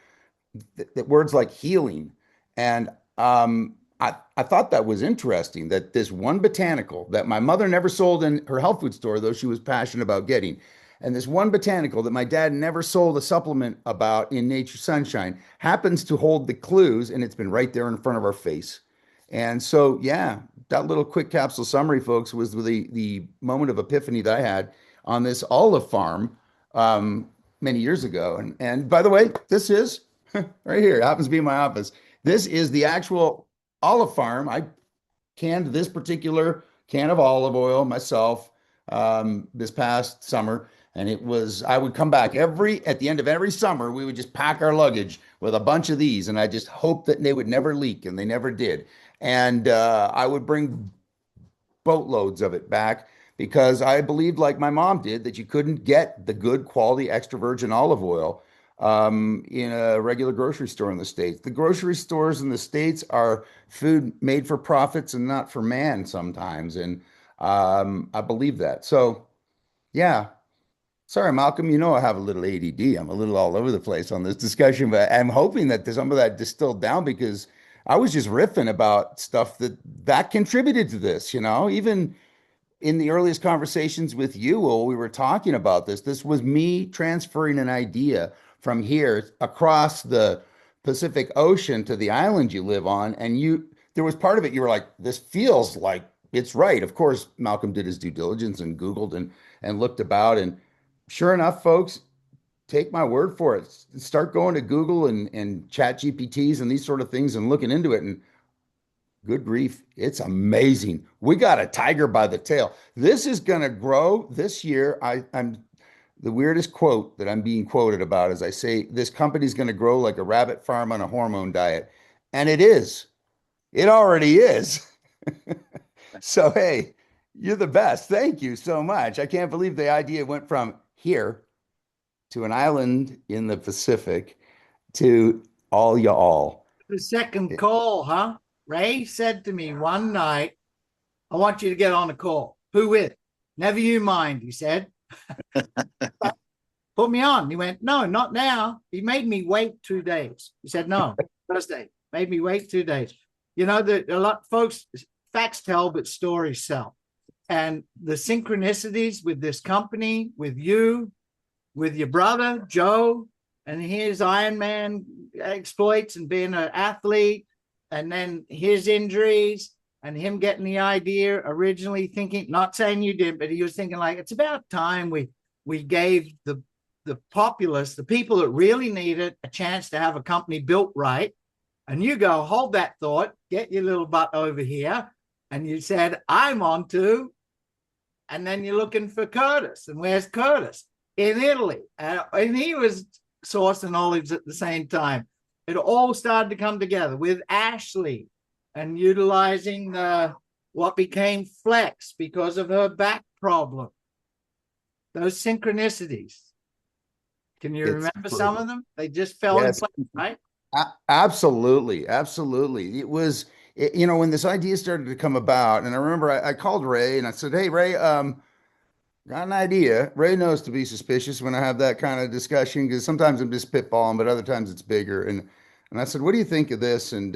words like healing. And I I thought that was interesting that this one botanical that my mother never sold in her health food store, though she was passionate about getting, and this one botanical that my dad never sold a supplement about in Nature Sunshine happens to hold the clues, and it's been right there in front of our face. And so, yeah, that little quick capsule summary, folks, was the moment of epiphany that I had on this olive farm many years ago. And by the way, this is right here. It happens to be in my office. This is the actual olive farm. I canned this particular can of olive oil myself this past summer. And it was, I would come back at the end of every summer, we would just pack our luggage with a bunch of these. And I just hoped that they would never leak, and they never did. And I would bring boatloads of it back because I believed, like my mom did, that you couldn't get the good quality extra virgin olive oil in a regular grocery store in the States. The grocery stores in the States are food made for profits and not for man sometimes. And I believe that. So, yeah. Sorry, Malcolm, you know I have a little ADD. I'm a little all over the place on this discussion, but I'm hoping that there's some of that distilled down because I was just riffing about stuff that contributed to this, even in the earliest conversations with you while we were talking about this. This was me transferring an idea from here across the Pacific Ocean to the island you live on. And there was part of it, you were like, this feels like it's right. Of course, Malcolm did his due diligence and Googled and looked about. And sure enough, folks, take my word for it. Start going to Google and chat GPTs and these sort of things and looking into it. And good grief, it's amazing. We got a tiger by the tail. This is going to grow this year. I'm the weirdest quote that I'm being quoted about is I say, this company's going to grow like a rabbit farm on a hormone diet. And it is. It already is. So, hey, you're the best. Thank you so much. I can't believe the idea went from here to an island in the Pacific to all y'all. The second call, huh? Ray said to me one night, I want you to get on a call. Who with? Never you mind, he said. Put me on. He went, no, not now. He made me wait 2 days. He said, no, Thursday. Made me wait 2 days. A lot folks, facts tell, but stories sell. And the synchronicities with this company, with you, with your brother, Joe, and his Ironman exploits and being an athlete, and then his injuries and him getting the idea originally thinking, not saying you did, but he was thinking like, it's about time we gave the populace, the people that really need it, a chance to have a company built right. And you go, hold that thought, get your little butt over here. And you said, I'm on to, and then you're looking for Curtis. And where's Curtis? In Italy. And he was sourcing olives at the same time. It all started to come together with Ashley and utilizing what became Flex because of her back problem. Those synchronicities. Can you remember some of them? They just fell in place, right? Absolutely. Absolutely. It was, when this idea started to come about, and I remember I called Ray and I said, hey, Ray, got an idea. Ray knows to be suspicious when I have that kind of discussion because sometimes I'm just spitballing, but other times it's bigger. And I said, what do you think of this? And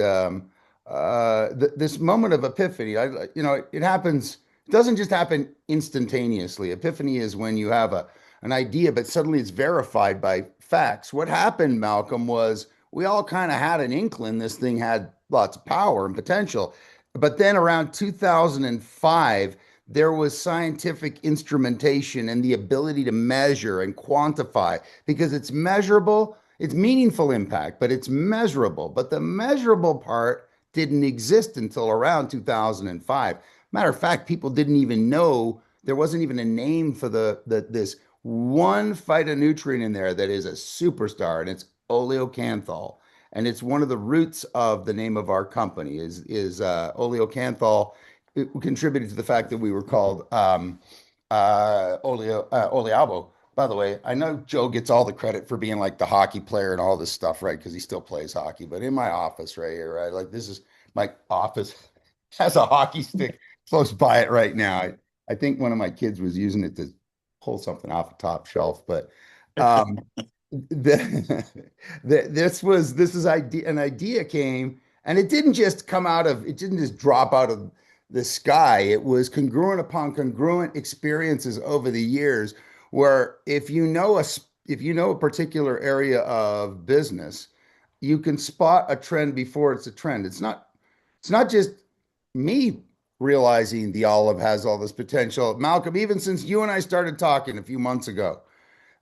this moment of epiphany, it happens. It doesn't just happen instantaneously. Epiphany is when you have an idea, but suddenly it's verified by facts. What happened, Malcolm, was we all kind of had an inkling this thing had lots of power and potential. But then around 2005, there was scientific instrumentation and the ability to measure and quantify because it's measurable. It's meaningful impact, but it's measurable. But the measurable part didn't exist until around 2005. Matter of fact, people didn't even know there wasn't even a name for this one phytonutrient in there that is a superstar, and it's oleocanthal. And it's one of the roots of the name of our company is oleocanthal. It contributed to the fact that we were called Oliabo. By the way, I know Joe gets all the credit for being like the hockey player and all this stuff, right? Because he still plays hockey. But in my office right here, right? Like this is my office has a hockey stick close by it right now. I think one of my kids was using it to pull something off the top shelf. But an idea came, And it didn't just it didn't just drop out of the sky. It was congruent upon congruent experiences over the years where if you know a particular area of business, you can spot a trend before it's a trend. It's not just me realizing the olive has all this potential. Malcolm, even since you and I started talking a few months ago,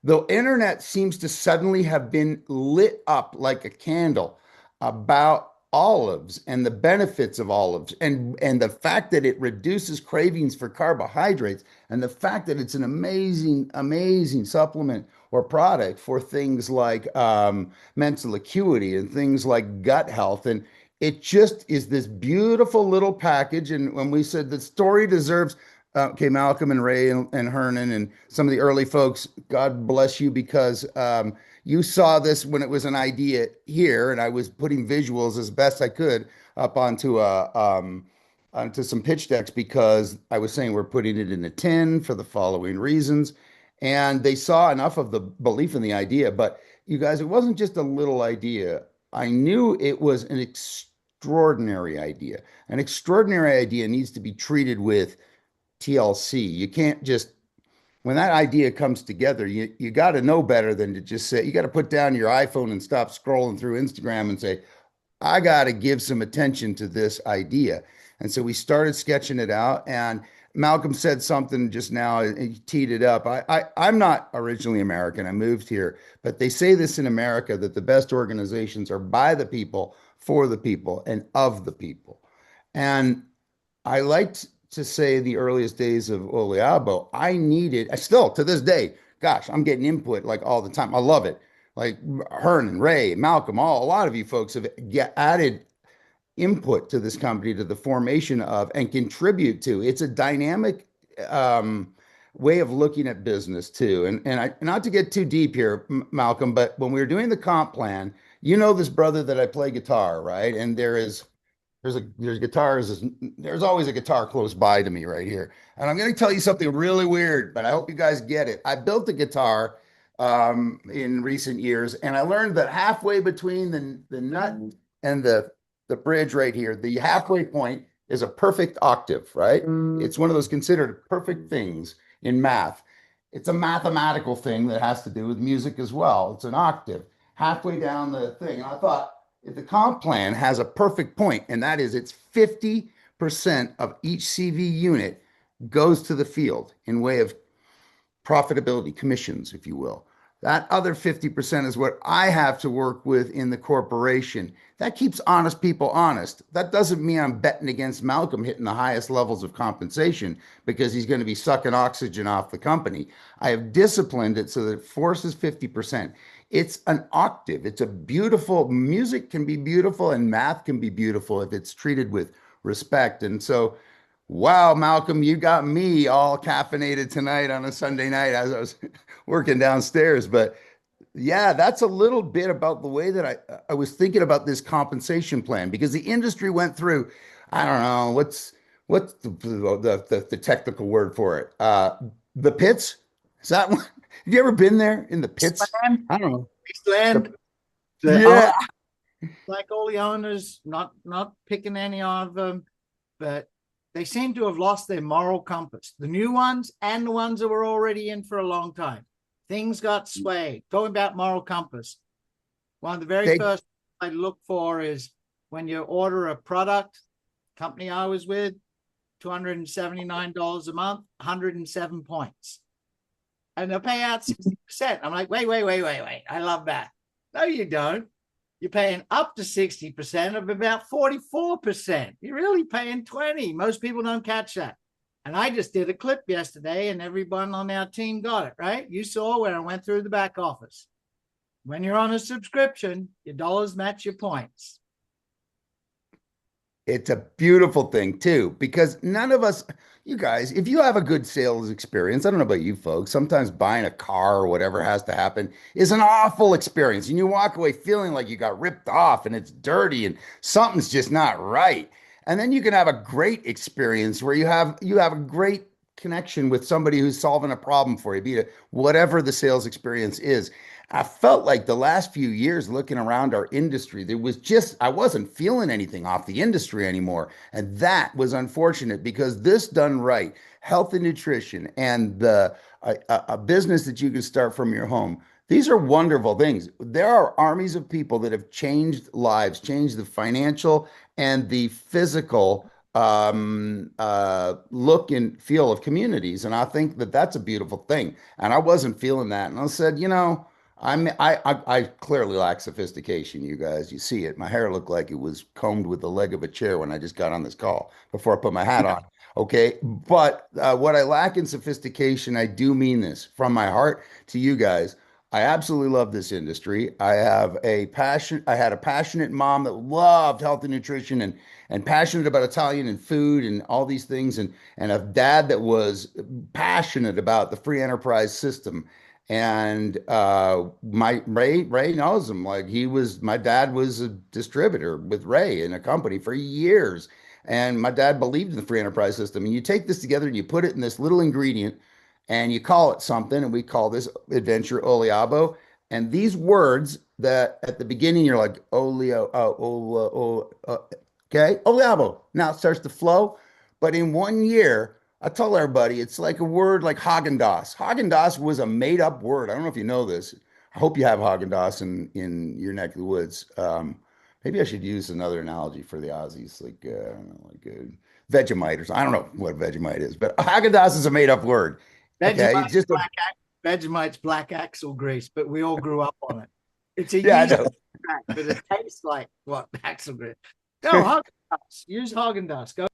the internet seems to suddenly have been lit up like a candle about olives and the benefits of olives and the fact that it reduces cravings for carbohydrates and the fact that it's an amazing supplement or product for things like mental acuity and things like gut health. And it just is this beautiful little package. And when we said the story deserves, okay, Malcolm and Ray and Hernan and some of the early folks, God bless you, because you saw this when it was an idea here, and I was putting visuals as best I could up onto some pitch decks because I was saying we're putting it in a tin for the following reasons. And they saw enough of the belief in the idea. But you guys, it wasn't just a little idea. I knew it was an extraordinary idea. An extraordinary idea needs to be treated with TLC. You can't just, when that idea comes together, you got to know better than to just say, you got to put down your iPhone and stop scrolling through Instagram and say, I got to give some attention to this idea. And so we started sketching it out. And Malcolm said something just now, he teed it up. I'm not originally American. I moved here, but they say this in America that the best organizations are by the people, for the people, and of the people. And I liked to say the earliest days of Oliabo, I still to this day, gosh, I'm getting input like all the time. I love it. Like Hernan, Ray, Malcolm, a lot of you folks have added input to this company, to the formation of, and contribute to. It's a dynamic way of looking at business too. And not to get too deep here, Malcolm, but when we were doing the comp plan, you know this brother that I play guitar, right? And there's guitars. There's always a guitar close by to me right here. And I'm going to tell you something really weird, but I hope you guys get it. I built a guitar in recent years, and I learned that halfway between the nut and the bridge right here, the halfway point is a perfect octave, right? It's one of those considered perfect things in math. It's a mathematical thing that has to do with music as well. It's an octave halfway down the thing. And I thought, if the comp plan has a perfect point, and that is it's 50% of each CV unit goes to the field in way of profitability, commissions, if you will. That other 50% is what I have to work with in the corporation. That keeps honest people honest. That doesn't mean I'm betting against Malcolm hitting the highest levels of compensation because he's going to be sucking oxygen off the company. I have disciplined it so that it forces 50%. It's an octave. It's a beautiful, music can be beautiful and math can be beautiful if it's treated with respect. And so, wow, Malcolm, you got me all caffeinated tonight on a Sunday night as I was working downstairs. But yeah, that's a little bit about the way that I was thinking about this compensation plan, because the industry went through, I don't know, what's the technical word for it? The pits? Is that one? Have you ever been there in the pits? Wasteland? I don't know. Wasteland. Yeah. Like all the owners, not picking any of them, but they seem to have lost their moral compass. The new ones and the ones that were already in for a long time. Things got swayed. Talking about moral compass. One of the very first I look for is when you order a product, company I was with, $279 a month, 107 points. And they'll pay out 60%. I'm like, wait. I love that. No, you don't. You're paying up to 60% of about 44%. You're really paying 20. Most people don't catch that. And I just did a clip yesterday and everyone on our team got it, right? You saw where I went through the back office. When you're on a subscription, your dollars match your points. It's a beautiful thing too, because none of us, you guys, if you have a good sales experience, I don't know about you folks, sometimes buying a car or whatever has to happen is an awful experience. And you walk away feeling like you got ripped off and it's dirty and something's just not right. And then you can have a great experience where you have a great connection with somebody who's solving a problem for you, be it whatever the sales experience is. I felt like the last few years looking around our industry, I wasn't feeling anything off the industry anymore. And that was unfortunate because this done right, health and nutrition and a business that you can start from your home. These are wonderful things. There are armies of people that have changed lives, changed the financial and the physical look and feel of communities. And I think that that's a beautiful thing. And I wasn't feeling that. And I said, I clearly lack sophistication, you guys. You see it. My hair looked like it was combed with the leg of a chair when I just got on this call before I put my hat on. Okay. But what I lack in sophistication, I do mean this from my heart to you guys. I absolutely love this industry. I had a passionate mom that loved health and nutrition and passionate about Italian and food and all these things, and a dad that was passionate about the free enterprise system. And my Ray knows him. Like my dad was a distributor with Ray in a company for years. And my dad believed in the free enterprise system. And you take this together and you put it in this little ingredient and you call it something, and we call this adventure Oliabo. And these words that at the beginning you're like okay, Oliabo. Now it starts to flow. But in 1 year, I tell everybody it's like a word like Haagen-Dazs. Haagen-Dazs was a made-up word. I don't know if you know this. I hope you have Haagen-Dazs in your neck of the woods. Maybe I should use another analogy for the Aussies, like I don't know, like Vegemite or something. I don't know what Vegemite is, but Haagen-Dazs is a made-up word. Okay, it's just Vegemite's black axle grease, but we all grew up on it. It's a yeah, I yeast know. snack, but it tastes like what axle grease. Go Haagen-Dazs. Use Haagen-Dazs. Go.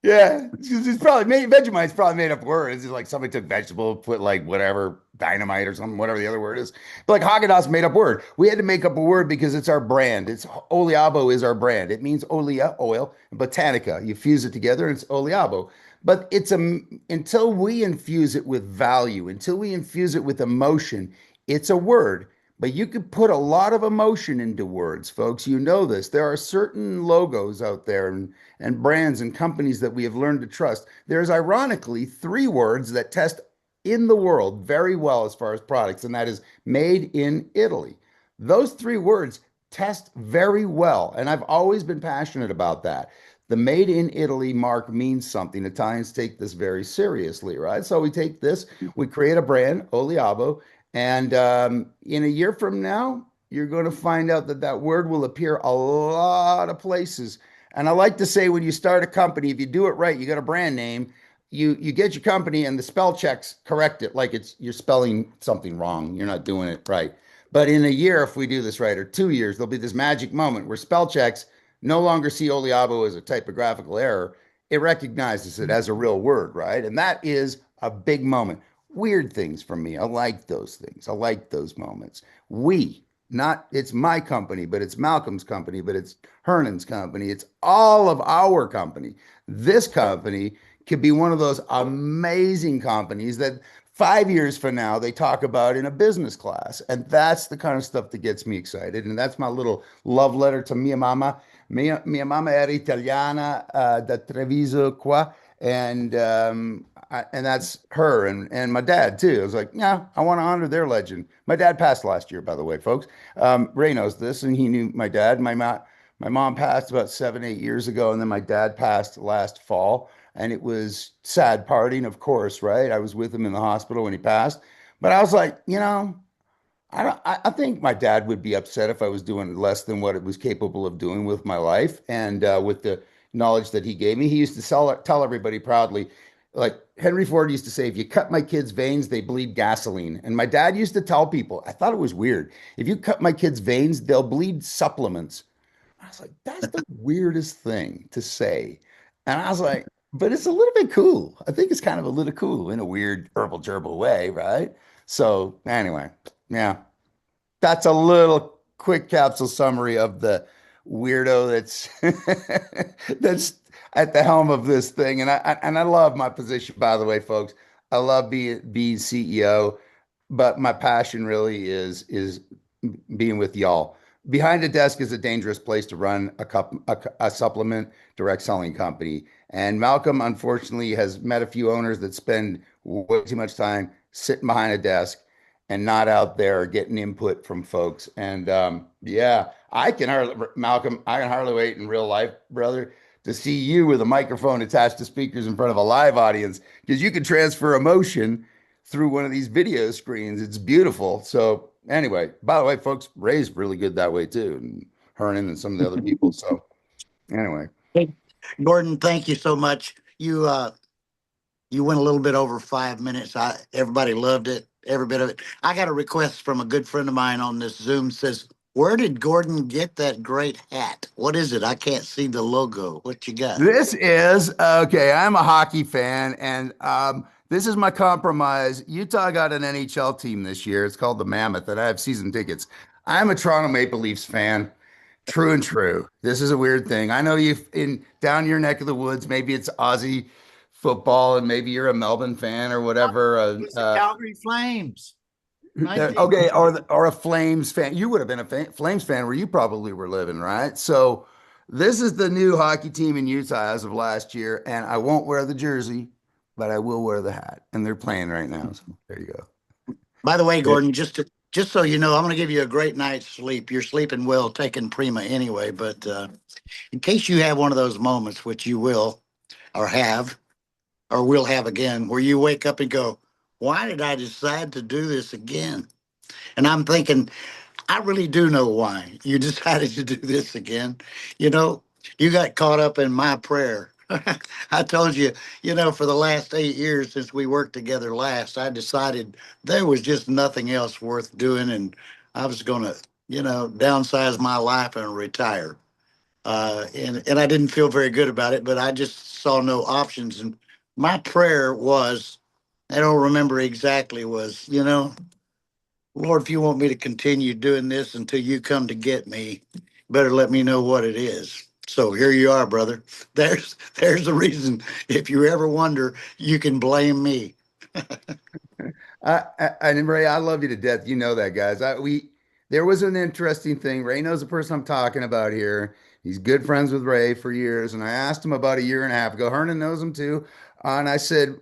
Yeah, it's probably made Vegemite's probably made up word. It's just like somebody took vegetable, put like whatever dynamite or something, whatever the other word is. But like Haagen-Dazs made up word. We had to make up a word because it's our brand. It's Oliabo is our brand. It means Olia, oil, and Botanica. You fuse it together, and it's Oliabo. But until we infuse it with value, until we infuse it with emotion, it's a word. But you could put a lot of emotion into words, folks. You know this. There are certain logos out there and brands and companies that we have learned to trust. There's ironically 3 words that test in the world very well as far as products, and that is made in Italy. Those 3 words test very well, and I've always been passionate about that. The made in Italy mark means something. Italians take this very seriously, right? So we take this, we create a brand, Oliabo, and in a year from now, you're going to find out that that word will appear a lot of places. And I like to say, when you start a company, if you do it right, you got a brand name, you get your company and the spell checks correct it like you're spelling something wrong. You're not doing it right. But in a year, if we do this right, or 2 years, there'll be this magic moment where spell checks no longer see Oliabo as a typographical error. It recognizes it as a real word, right? And that is a big moment. Weird things for me. I like those things. I like those moments. It's my company, but it's Malcolm's company, but it's Hernan's company. It's all of our company. This company could be one of those amazing companies that 5 years from now they talk about in a business class. And that's the kind of stuff that gets me excited. And that's my little love letter to mia mamma. Mia mamma era italiana da Treviso qua. And that's her and my dad too. I was like, yeah, I want to honor their legend. My dad passed last year, by the way, folks. Ray knows this, and he knew my dad. My mom passed about 7, 8 years ago, and then my dad passed last fall, and it was sad parting, of course, right? I was with him in the hospital when he passed, but I was like, I think my dad would be upset if I was doing less than what it was capable of doing with my life and with the knowledge that he gave me. He used to tell everybody proudly, like Henry Ford used to say, if you cut my kids' veins, they bleed gasoline. And my dad used to tell people, I thought it was weird. If you cut my kids' veins, they'll bleed supplements. I was like, that's the weirdest thing to say. And I was like, but it's a little bit cool. I think it's kind of a little cool in a weird herbal gerbil way, right? So anyway, yeah, that's a little quick capsule summary of the weirdo that's at the helm of this thing. And I love my position, by the way, folks. I love being CEO, but my passion really is being with y'all. Behind a desk is a dangerous place to run a supplement direct selling company. And Malcolm, unfortunately, has met a few owners that spend way too much time sitting behind a desk. and not out there getting input from folks. And yeah, Malcolm, I can hardly wait in real life, brother, to see you with a microphone attached to speakers in front of a live audience, because you can transfer emotion through one of these video screens. It's beautiful. So anyway, by the way, folks, Ray's really good that way too, and Hernan and some of the other people. So anyway. Hey, Gordon, thank you so much. You went a little bit over 5 minutes. Everybody loved it, every bit of it. I got a request from a good friend of mine on this Zoom. Says, where did Gordon get that great hat? What is it? I can't see the logo. What you got? This is okay. I'm a hockey fan, and this is my compromise. Utah got an NHL team this year. It's called the Mammoth, and I have season tickets. I'm a Toronto Maple Leafs fan. True and true. This is a weird thing. I know you in down your neck of the woods. Maybe it's Aussie football, and maybe you're a Melbourne fan or whatever. It's the Calgary Flames. Okay, or a Flames fan. You would have been a Flames fan where you probably were living, right? So this is the new hockey team in Utah as of last year, and I won't wear the jersey, but I will wear the hat. And they're playing right now. So there you go. By the way, Gordon, just so you know, I'm going to give you a great night's sleep. You're sleeping well, taking Prima anyway. But in case you have one of those moments, which you will, or have, or will have again, where you wake up and go, why did I decide to do this again? And I'm thinking, I really do know why you decided to do this again. You know, you got caught up in my prayer. I told you, for the last 8 years since we worked together last, I decided there was just nothing else worth doing. And I was going to, downsize my life and retire. And I didn't feel very good about it, but I just saw no options. And my prayer was, I don't remember exactly, was, Lord, if you want me to continue doing this until you come to get me, better let me know what it is. So here you are, brother. There's the reason. If you ever wonder, you can blame me. And Ray, I love you to death. You know that, guys. There was an interesting thing. Ray knows the person I'm talking about here. He's good friends with Ray for years, and I asked him about a year and a half ago. Hernan knows him too, and I said,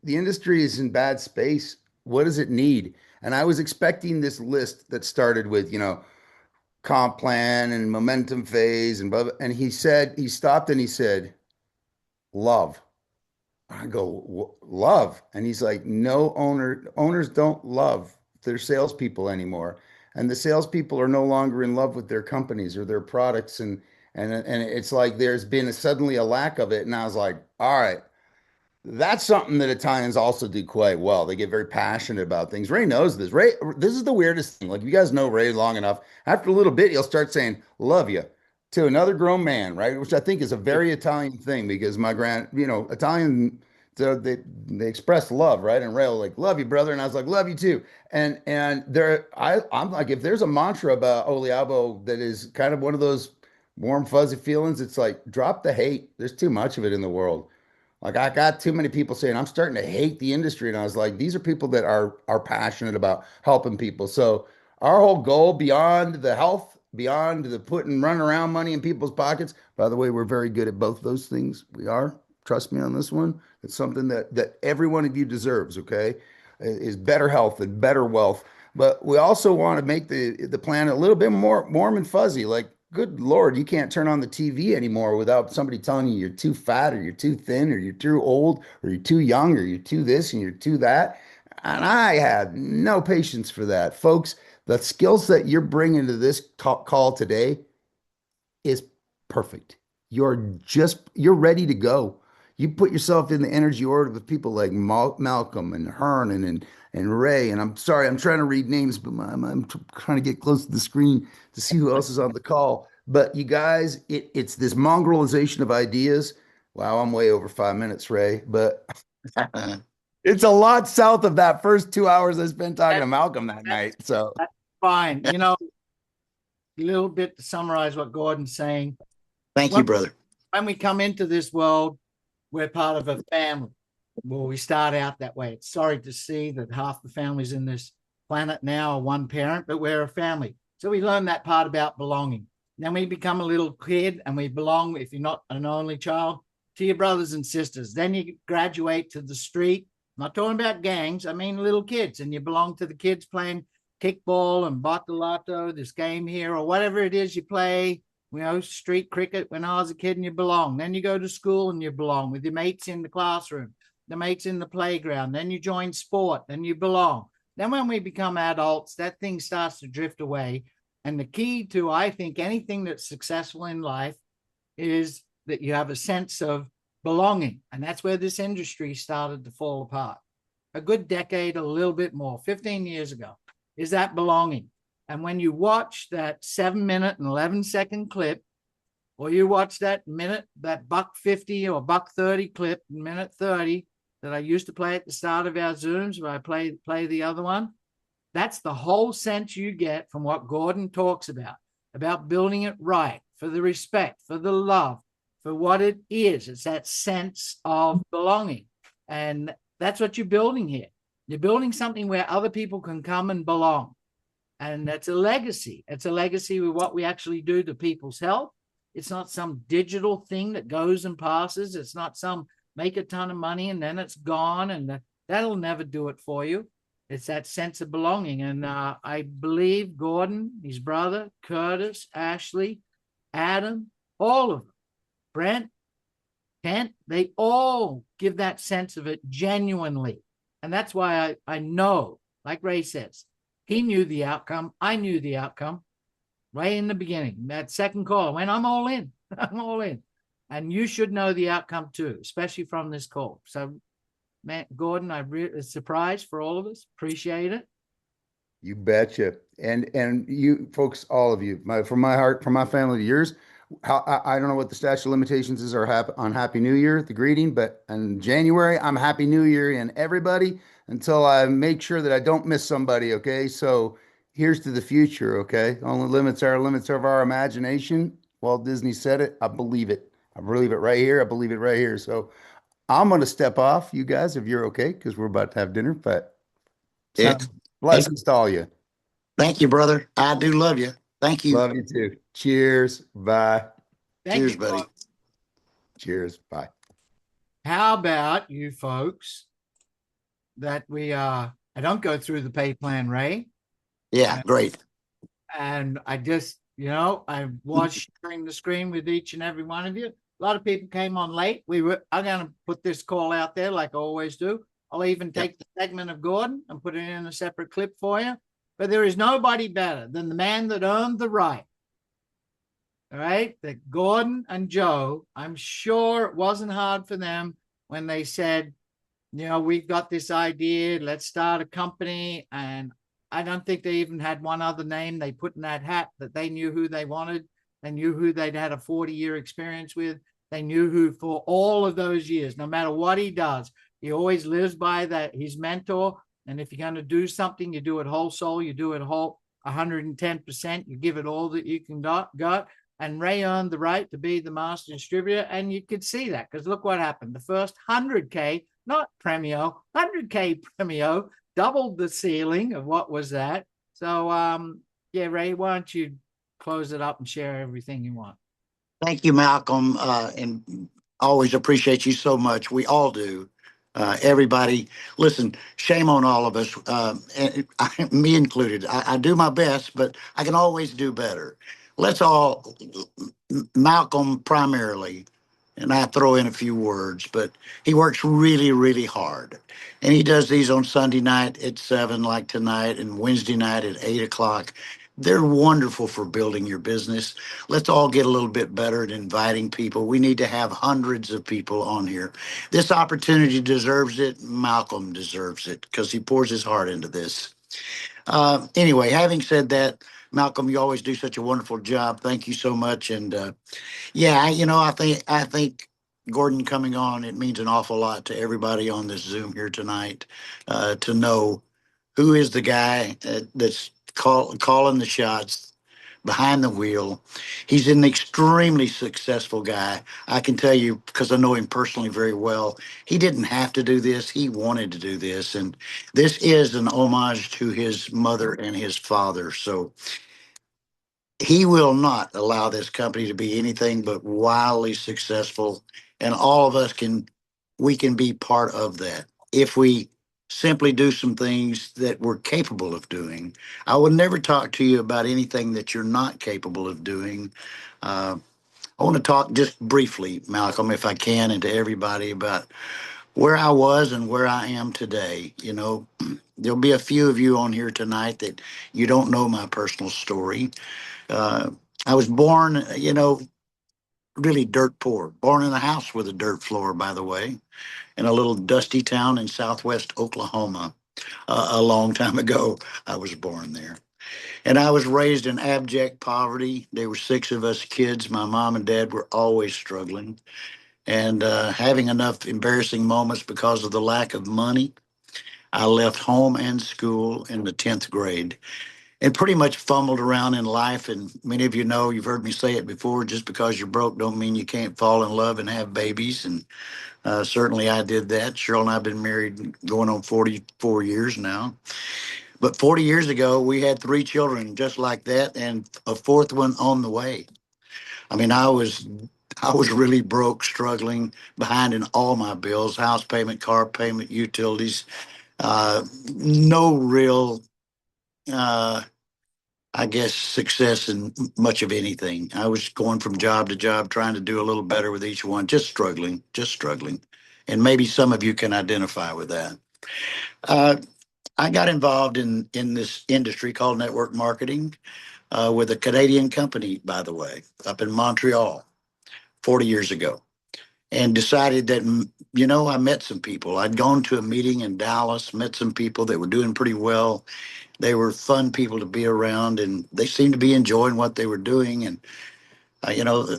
the industry is in bad space. What does it need? And I was expecting this list that started with, comp plan and momentum phase and blah, blah. And he stopped and he said, love. I go, love. And he's like, no, owners don't love their salespeople anymore. And the salespeople are no longer in love with their companies or their products. And it's like there's been suddenly a lack of it. And I was like, all right, that's something that Italians also do quite well. They get very passionate about things. Ray knows this. Ray, this is the weirdest thing. Like, you guys know Ray long enough. After a little bit, he'll start saying, love you to another grown man, right? Which I think is a very Italian thing, because Italian, so they express love, right? And Ray will like, love you, brother. And I was like, love you too. And I'm like, if there's a mantra about Oliabo that is kind of one of those warm, fuzzy feelings, it's like, drop the hate. There's too much of it in the world. Like, I got too many people saying, I'm starting to hate the industry. And I was like, these are people that are passionate about helping people. So our whole goal, beyond the health, beyond the running around money in people's pockets, by the way, we're very good at both those things. We are. Trust me on this one. It's something that every one of you deserves, okay? Is better health and better wealth. But we also want to make the planet a little bit more warm and fuzzy. Like, good Lord, you can't turn on the TV anymore without somebody telling you you're too fat or you're too thin or you're too old or you're too young or you're too this and you're too that. And I have no patience for that. Folks, the skills that you're bringing to this call today is perfect. You're ready to go. You put yourself in the energy order with people like Malcolm and Hernan and Ray. And I'm sorry, I'm trying to read names, but I'm trying to get close to the screen to see who else is on the call. But you guys, it's this mongrelization of ideas. Wow, I'm way over 5 minutes, Ray. But it's a lot south of that first 2 hours I spent talking to Malcolm that night. So that's fine. A little bit to summarize what Gordon's saying. Thank you, brother. When we come into this world, we're part of a family. Well, we start out that way. It's sorry to see that half the families in this planet now are one parent, but we're a family. So we learn that part about belonging. Then we become a little kid and we belong, if you're not an only child, to your brothers and sisters. Then you graduate to the street not talking about gangs. I mean little kids, and you belong to the kids playing kickball and bottolato, this game here, or whatever it is you play. Street cricket when I was a kid, and you belong. Then you go to school and you belong with your mates in the classroom, the mates in the playground. Then you join sport, then you belong. Then when we become adults, that thing starts to drift away. And the key to, I think, anything that's successful in life is that you have a sense of belonging. And that's where this industry started to fall apart. A good decade, a little bit more, 15 years ago, is that belonging. And when you watch that 7-minute and 11-second clip, or you watch that $1.50 or $1.30 clip, minute 30, that I used to play at the start of our Zooms, where I play the other one, that's the whole sense you get from what Gordon talks about building it right, for the respect, for the love, for what it is. It's that sense of belonging. And that's what you're building here. You're building something where other people can come and belong. And that's a legacy. It's a legacy with what we actually do to people's health. It's not some digital thing that goes and passes. It's not some make a ton of money and then it's gone, and that'll never do it for you. It's that sense of belonging. And I believe Gordon, his brother, Curtis, Ashley, Adam, all of them, Brent, Kent, they all give that sense of it genuinely. And that's why I know, like Ray says, he knew the outcome. I knew the outcome right in the beginning. That second call, when I'm all in, I'm all in. And you should know the outcome too, especially from this call. So, man, Gordon, a surprise for all of us. Appreciate it. You betcha. And you folks, all of you, from my heart, from my family to yours, I don't know what the statute of limitations is on Happy New Year, the greeting, but in January, I'm Happy New Year and everybody until I make sure that I don't miss somebody. Okay. So here's to the future. Okay. Only limits are limits of our imagination. Walt Disney said it. I believe it. I believe it right here. I believe it right here. So I'm going to step off, you guys, if you're okay, because we're about to have dinner, but Yeah. blessings to all you. Thank you, brother. I do love you. Thank you. Love you too. Cheers. Bye. Cheers, buddy. Cheers. Bye. How about you folks that I don't go through the pay plan, Ray? Yeah, great. And I just, I was sharing the screen with each and every one of you. A lot of people came on late. I'm going to put this call out there like I always do. I'll even take the segment of Gordon and put it in a separate clip for you. But there is nobody better than the man that earned the right. All right, that Gordon and Joe, I'm sure it wasn't hard for them when they said, we've got this idea, let's start a company. And I don't think they even had one other name they put in that hat, that they knew who they wanted. They knew who they'd had a 40-year experience with. They knew who for all of those years, no matter what he does, he always lives by that, his mentor. And if you're going to do something, you do it whole soul, you do it whole 110%, you give it all that you can got. And Ray earned the right to be the master distributor. And you could see that because look what happened. The first 100K, not Premio, 100K Premio doubled the ceiling of what was that. So, Ray, why don't you close it up and share everything you want? Thank you, Malcolm. And always appreciate you so much. We all do. Everybody, listen, shame on all of us, and me included. I do my best, but I can always do better. Let's all, Malcolm primarily, and I throw in a few words, but he works really, really hard. And he does these on Sunday night at 7, like tonight, and Wednesday night at 8 o'clock. They're wonderful for building your business. Let's all get a little bit better at inviting people. We need to have hundreds of people on here. This opportunity deserves it. Malcolm deserves it because he pours his heart into this. Anyway, having said that, Malcolm, you always do such a wonderful job. Thank you so much. And I think Gordon coming on, it means an awful lot to everybody on this Zoom here tonight to know who is the guy that's calling the shots behind the wheel. He's an extremely successful guy. I can tell you, because I know him personally very well, he didn't have to do this. He wanted to do this. And this is an homage to his mother and his father. So he will not allow this company to be anything but wildly successful. And all of us we can be part of that. if we simply do some things that we're capable of doing. I would never talk to you about anything that you're not capable of doing. I want to talk just briefly, Malcolm, if I can, and to everybody about where I was and where I am today. There'll be a few of you on here tonight that you don't know my personal story. Uh, I was born, really dirt poor, born in a house with a dirt floor, by the way, in a little dusty town in southwest Oklahoma. A long time ago, I was born there. And I was raised in abject poverty. There were six of us kids. My mom and dad were always struggling and having enough embarrassing moments because of the lack of money. I left home and school in the 10th grade and pretty much fumbled around in life. And many of you know, you've heard me say it before, just because you're broke don't mean you can't fall in love and have babies. And certainly I did that. Cheryl and I have been married going on 44 years now. But 40 years ago, we had three children just like that and a fourth one on the way. I mean, I was really broke, struggling, behind in all my bills, house payment, car payment, utilities. No real, uh, I guess, success in much of anything. I was going from job to job, trying to do a little better with each one, just struggling, just struggling. And maybe some of you can identify with that. Uh, I got involved in this industry called network marketing with a Canadian company, by the way, up in Montreal 40 years ago, and decided that, I met some people. I'd gone to a meeting in Dallas, met some people that were doing pretty well. They were fun people to be around, and they seemed to be enjoying what they were doing. And,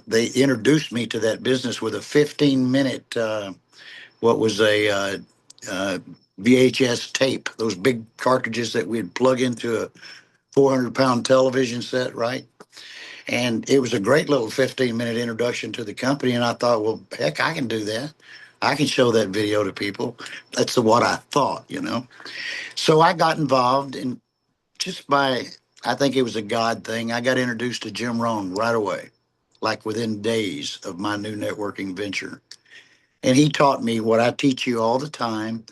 they introduced me to that business with a 15-minute, what was uh, VHS tape, those big cartridges that we'd plug into a 400-pound television set, right? And it was a great little 15-minute introduction to the company. And I thought, well, heck, I can do that. I can show that video to people. That's what I thought. So I got involved, and just I think it was a God thing. I got introduced to Jim Rohn right away, like within days of my new networking venture. And he taught me what I teach you all the time.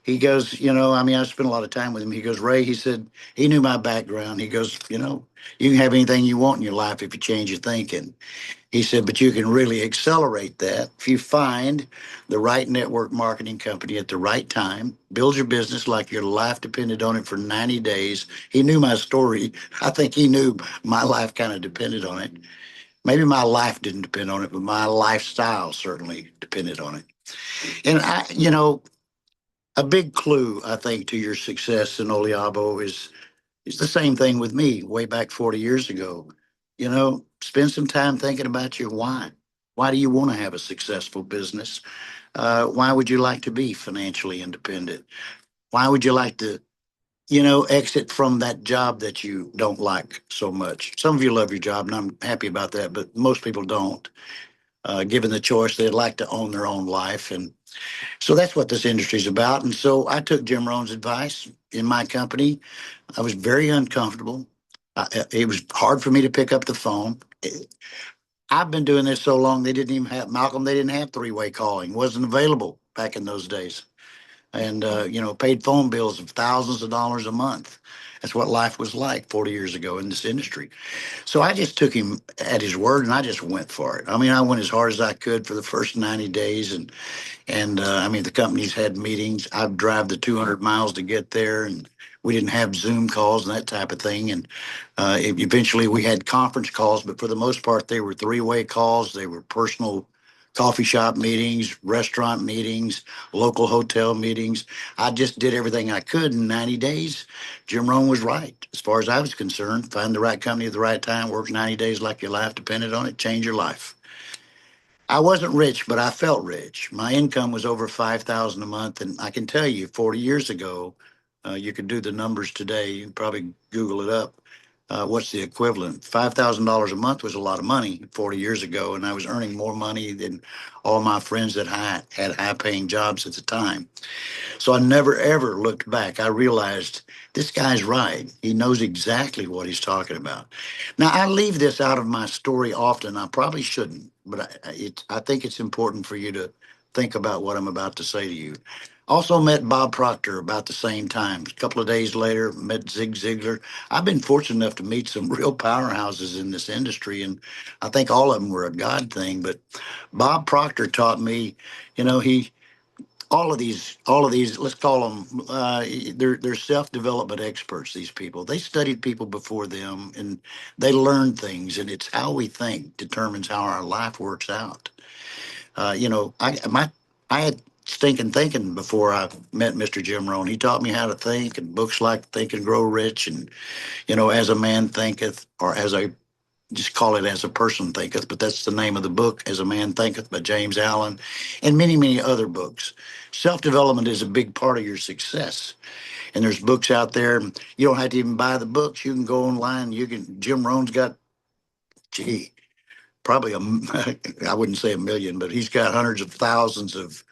He goes, I spent a lot of time with him. He goes, Ray, he said, he knew my background. He goes, you can have anything you want in your life if you change your thinking. He said, but you can really accelerate that if you find the right network marketing company at the right time, build your business like your life depended on it for 90 days. He knew my story. I think he knew my life kind of depended on it. Maybe my life didn't depend on it, but my lifestyle certainly depended on it. And a big clue, I think, to your success in Oliabo is the same thing with me way back 40 years ago. Spend some time thinking about your why. Why do you want to have a successful business? Why would you like to be financially independent? Why would you like to, exit from that job that you don't like so much? Some of you love your job, and I'm happy about that, but most people don't. Given the choice, they'd like to own their own life. And so that's what this industry is about. And so I took Jim Rohn's advice in my company. I was very uncomfortable. It was hard for me to pick up the phone. I've been doing this so long, they didn't even have, Malcolm, they didn't have three-way calling. Wasn't available back in those days. And, paid phone bills of thousands of dollars a month. That's what life was like 40 years ago in this industry. So I just took him at his word and I just went for it. I mean, I went as hard as I could for the first 90 days. And the companies had meetings. I'd drive the 200 miles to get there, and we didn't have Zoom calls and that type of thing. And eventually we had conference calls, but for the most part, they were three-way calls. They were personal coffee shop meetings, restaurant meetings, local hotel meetings. I just did everything I could in 90 days. Jim Rohn was right. As far as I was concerned, find the right company at the right time, work 90 days like your life depended on it, change your life. I wasn't rich, but I felt rich. My income was over 5,000 a month, and I can tell you, 40 years ago, you could do the numbers today. You can probably Google it up. What's the equivalent? $5,000 a month was a lot of money 40 years ago, and I was earning more money than all my friends that had high-paying jobs at the time. So I never, ever looked back. I realized this guy's right. He knows exactly what he's talking about. Now, I leave this out of my story often. I probably shouldn't, but I think it's important for you to think about what I'm about to say to you. Also met Bob Proctor about the same time. A couple of days later, met Zig Ziglar. I've been fortunate enough to meet some real powerhouses in this industry, and I think all of them were a God thing. But Bob Proctor taught me, you know, he all of these, let's call them, they're self-development experts. These people, they studied people before them, and they learned things. And it's how we think determines how our life works out. You know, I had stinking thinking before I met Mr. Jim Rohn. He taught me how to think, and books like Think and Grow Rich, and As a Man Thinketh, or as I just call it As a Person Thinketh, but that's the name of the book, As a Man Thinketh by James Allen, and many, many other books. Self-development is a big part of your success. And there's books out there. You don't have to even buy the books. You can go online. Jim Rohn's got, gee, probably I wouldn't say a million, but he's got hundreds of thousands of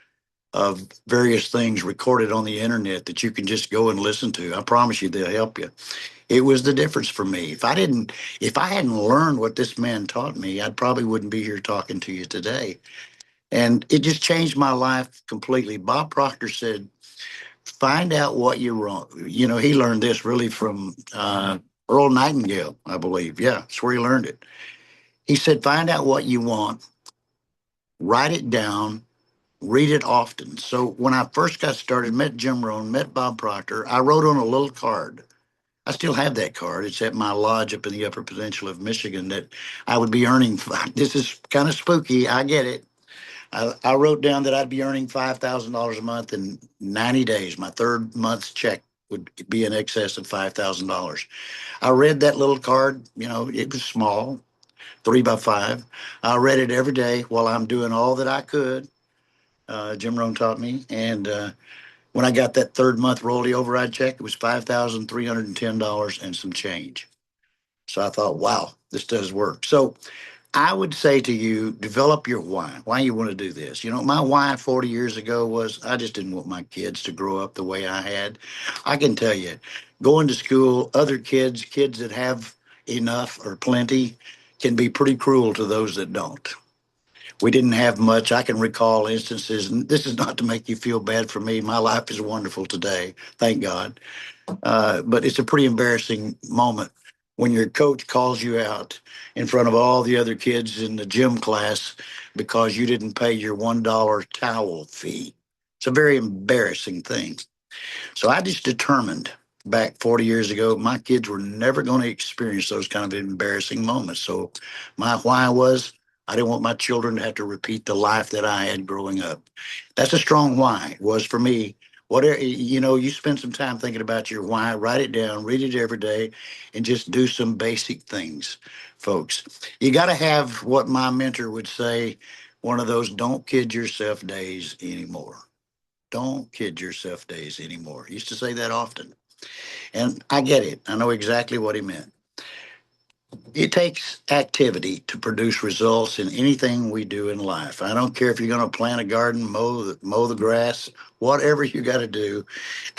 various things recorded on the internet that you can just go and listen to. I promise you they'll help you. It was the difference for me. If I hadn't learned what this man taught me, I probably wouldn't be here talking to you today. And it just changed my life completely. Bob Proctor said, find out what you're wrong. He learned this really from Earl Nightingale, I believe. Yeah, that's where he learned it. He said, find out what you want, write it down, read it often. So when I first got started, met Jim Rohn, met Bob Proctor, I wrote on a little card. I still have that card. It's at my lodge up in the Upper Peninsula of Michigan that I would be earning. This is kind of spooky. I get it. I wrote down that I'd be earning $5,000 a month in 90 days. My third month's check would be in excess of $5,000. I read that little card. It was small, 3 by 5. I read it every day while I'm doing all that I could. Jim Rohn taught me. And when I got that third month rolling override check, it was $5,310 and some change. So I thought, wow, this does work. So I would say to you, develop your why you want to do this. My why 40 years ago was I just didn't want my kids to grow up the way I had. I can tell you, going to school, other kids that have enough or plenty, can be pretty cruel to those that don't. We didn't have much. I can recall instances, and this is not to make you feel bad for me. My life is wonderful today, thank God. But it's a pretty embarrassing moment when your coach calls you out in front of all the other kids in the gym class because you didn't pay your $1 towel fee. It's a very embarrassing thing. So I just determined back 40 years ago, my kids were never going to experience those kind of embarrassing moments. So my why was I didn't want my children to have to repeat the life that I had growing up. That's a strong why. It was for me. Whatever, you spend some time thinking about your why, write it down, read it every day, and just do some basic things, folks. You got to have what my mentor would say, one of those don't kid yourself days anymore. Don't kid yourself days anymore. He used to say that often. And I get it. I know exactly what he meant. It takes activity to produce results in anything we do in life. I don't care if you're going to plant a garden, mow the grass, whatever you got to do.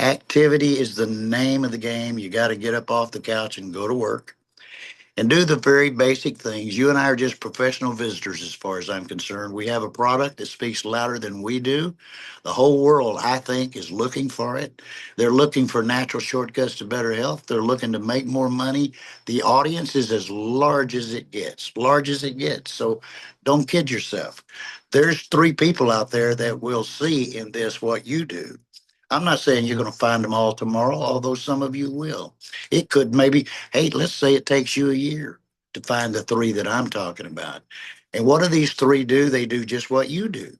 Activity is the name of the game. You got to get up off the couch and go to work and do the very basic things. You and I are just professional visitors as far as I'm concerned. We have a product that speaks louder than we do. The whole world, I think, is looking for it. They're looking for natural shortcuts to better health. They're looking to make more money. The audience is as large as it gets, large as it gets. So don't kid yourself. There's 3 people out there that will see in this what you do. I'm not saying you're going to find them all tomorrow, although some of you will. It could maybe, hey, let's say it takes you a year to find the 3 that I'm talking about. And what do these 3 do? They do just what you do.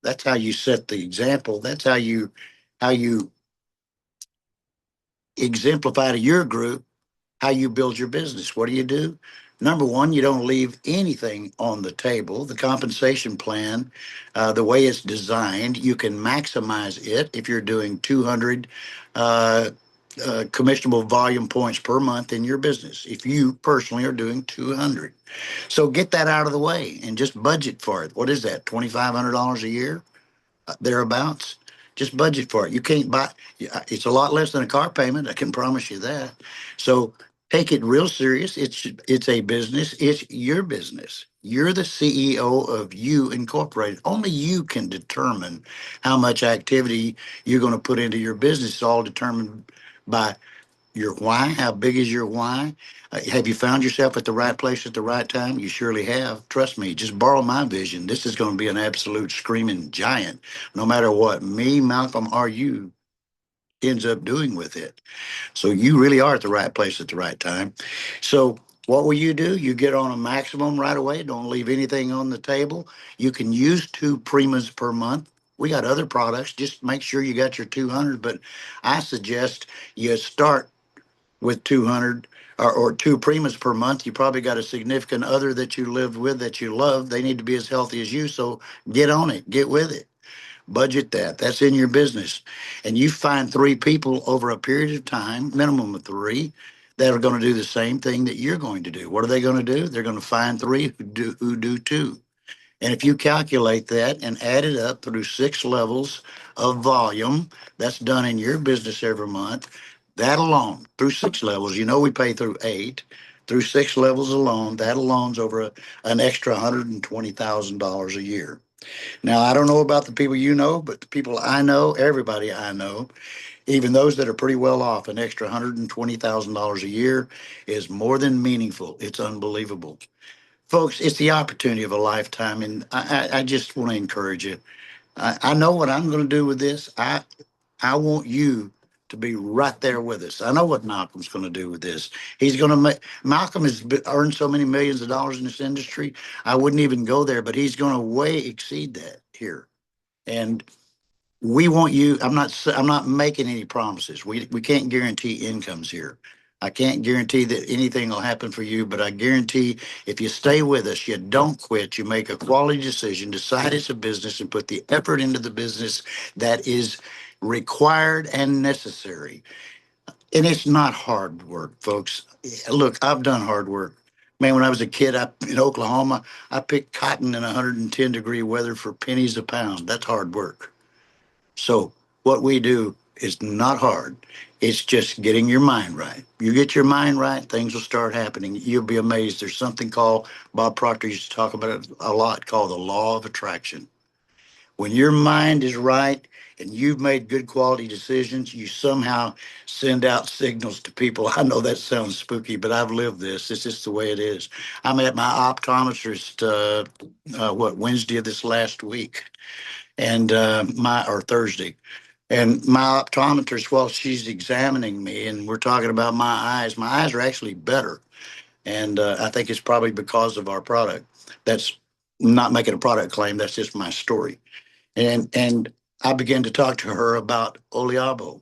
That's how you set the example. That's how you exemplify to your group how you build your business. What do? Number 1, you don't leave anything on the table. The compensation plan, the way it's designed, you can maximize it if you're doing 200 commissionable volume points per month in your business. If you personally are doing 200. So get that out of the way and just budget for it. What is that? $2,500 a year? Thereabouts. Just budget for it. You can't buy, it's a lot less than a car payment. I can promise you that. So take it real serious. It's a business. It's your business. You're the CEO of You Incorporated. Only you can determine how much activity you're going to put into your business. It's all determined by your why. How big is your why? Have you found yourself at the right place at the right time? You surely have. Trust me, just borrow my vision. This is going to be an absolute screaming giant, no matter what me, Malcolm, or you ends up doing with it. So you really are at the right place at the right time. So what will you do? You get on a maximum right away. Don't leave anything on the table. You can use 2 Primas per month. We got other products. Just make sure you got your 200. But I suggest you start with 200 or 2 Primas per month. You probably got a significant other that you lived with that you love. They need to be as healthy as you. So get on it. Get with it. Budget that. That's in your business. And you find 3 people over a period of time, minimum of 3, that are going to do the same thing that you're going to do. What are they going to do? They're going to find 3 who do 2. And if you calculate that and add it up through 6 levels of volume, that's done in your business every month. That alone, through 6 levels, we pay through 8, through 6 levels alone, that alone's over an extra $120,000 a year. Now, I don't know about the people you know, but the people I know, everybody I know, even those that are pretty well off, an extra $120,000 a year is more than meaningful. It's unbelievable. Folks, it's the opportunity of a lifetime, and I just want to encourage you. I know what I'm going to do with this. I want you to be right there with us. I know what Malcolm's going to do with this. He's going to make Malcolm has earned so many millions of dollars in this industry. I wouldn't even go there, but he's going to way exceed that here. And we want you. I'm not making any promises. We can't guarantee incomes here. I can't guarantee that anything will happen for you, but I guarantee if you stay with us, you don't quit, you make a quality decision, decide it's a business, and put the effort into the business that is required and necessary. And it's not hard work, folks. Look, I've done hard work. Man, when I was a kid in Oklahoma, I picked cotton in 110-degree weather for pennies a pound. That's hard work. So what we do is not hard. It's just getting your mind right. You get your mind right, things will start happening. You'll be amazed. There's something called, Bob Proctor used to talk about it a lot, called the law of attraction. When your mind is right and you've made good quality decisions, you somehow send out signals to people. I know that sounds spooky, but I've lived this. It's just the way it is. I'm at my optometrist, Wednesday of this last week, and or Thursday. And my optometrist, while she's examining me, and we're talking about my eyes are actually better. And I think it's probably because of our product. That's not making a product claim. That's just my story. And I began to talk to her about Oliabo.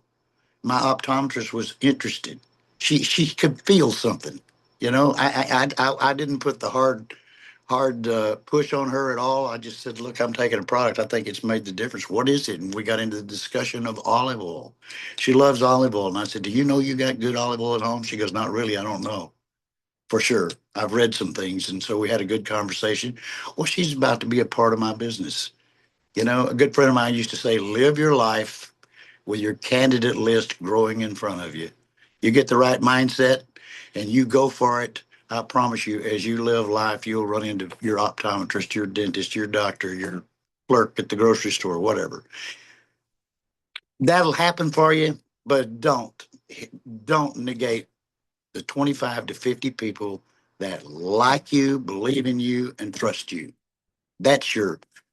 My optometrist was interested. She could feel something. I didn't put the hard push on her at all. I just said, look, I'm taking a product. I think it's made the difference. What is it? And we got into the discussion of olive oil. She loves olive oil. And I said, do you know you got good olive oil at home? She goes, not really. I don't know for sure. I've read some things. And so we had a good conversation. Well, she's about to be a part of my business. A good friend of mine used to say, live your life with your candidate list growing in front of you. You get the right mindset and you go for it. I promise you, as you live life, you'll run into your optometrist, your dentist, your doctor, your clerk at the grocery store, whatever. That'll happen for you, but don't negate the 25 to 50 people that like you, believe in you, and trust you. That's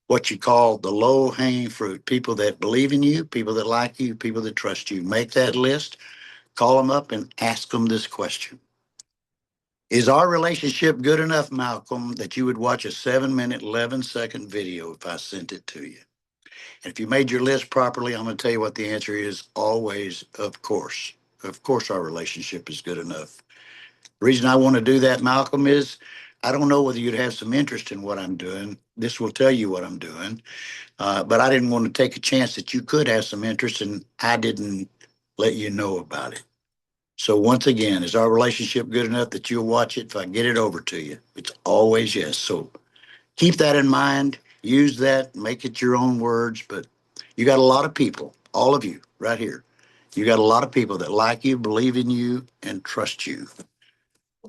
what you call the low hanging fruit. People that believe in you, people that like you, people that trust you. Make that list, call them up and ask them this question. Is our relationship good enough, Malcolm, that you would watch a 7-minute, 11-second video if I sent it to you? And if you made your list properly, I'm going to tell you what the answer is always, of course. Of course, our relationship is good enough. The reason I want to do that, Malcolm, is I don't know whether you'd have some interest in what I'm doing. This will tell you what I'm doing. But I didn't want to take a chance that you could have some interest and I didn't let you know about it. So once again, is our relationship good enough that you'll watch it if I get it over to you? It's always yes. So keep that in mind. Use that. Make it your own words. But you got a lot of people, all of you right here. You got a lot of people that like you, believe in you, and trust you.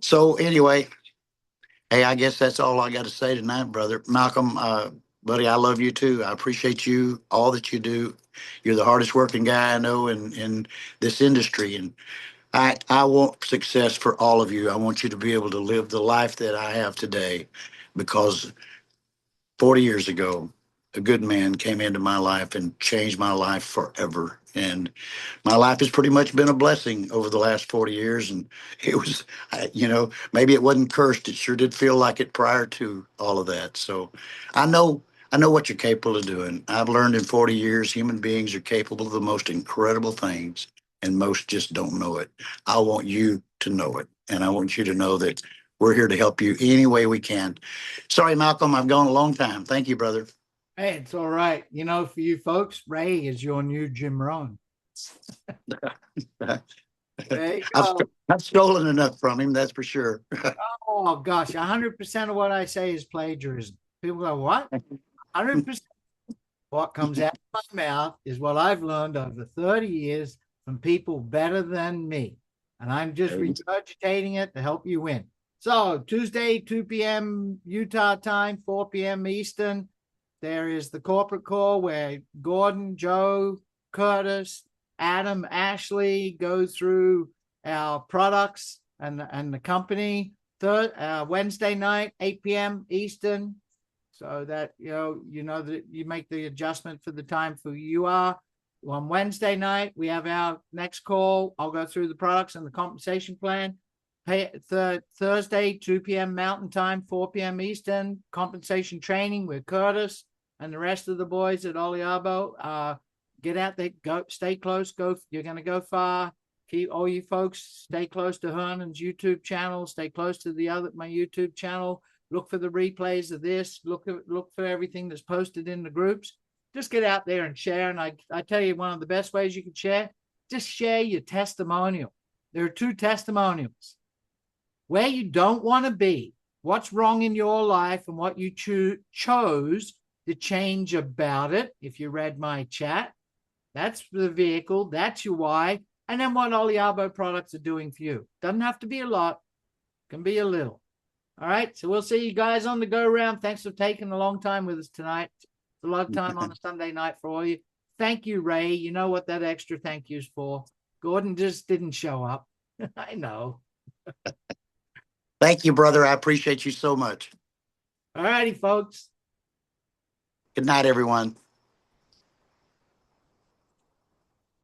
So anyway, hey, I guess that's all I got to say tonight, brother. Malcolm, buddy, I love you too. I appreciate you, all that you do. You're the hardest working guy I know in this industry. And I want success for all of you. I want you to be able to live the life that I have today because 40 years ago, a good man came into my life and changed my life forever. And my life has pretty much been a blessing over the last 40 years. And it was, maybe it wasn't cursed. It sure did feel like it prior to all of that. So I know, I know what you're capable of doing. I've learned in 40 years, human beings are capable of the most incredible things, and most just don't know it. I want you to know it. And I want you to know that we're here to help you any way we can. Sorry, Malcolm, I've gone a long time. Thank you, brother. Hey, it's all right. For you folks, Ray is your new Jim Rohn. There you I've, go. I've stolen enough from him, that's for sure. Oh gosh, 100% of what I say is plagiarism. People go, what? 100%. What comes out of my mouth is what I've learned over 30 years from people better than me. And I'm just regurgitating it to help you win. So Tuesday, 2 p.m. Utah time, 4 p.m. Eastern. There is the corporate call where Gordon, Joe, Curtis, Adam, Ashley go through our products and the company. Wednesday night, 8 p.m. Eastern. So that you know that you make the adjustment for the time for you are. On Wednesday night, we have our next call. I'll go through the products and the compensation plan. Thursday, 2 p.m. Mountain Time, 4 p.m. Eastern, compensation training with Curtis and the rest of the boys at Oliabo. Get out there, go, stay close, go. You're going to go far. Keep all you folks, stay close to Hernan's YouTube channel, stay close to my YouTube channel. Look for the replays of this. Look for everything that's posted in the groups. Just get out there and share. And I tell you, one of the best ways you can share, just share your testimonial. There are 2 testimonials. Where you don't want to be, what's wrong in your life, and what you chose to change about it. If you read my chat, that's the vehicle. That's your why. And then what Oliabo products are doing for you. Doesn't have to be a lot. Can be a little. All right. So we'll see you guys on the go round. Thanks for taking a long time with us tonight. It's a lot of time on a Sunday night for all you. Thank you, Ray. You know what that extra thank you is for. Gordon just didn't show up. I know. Thank you, brother. I appreciate you so much. All righty, folks. Good night, everyone.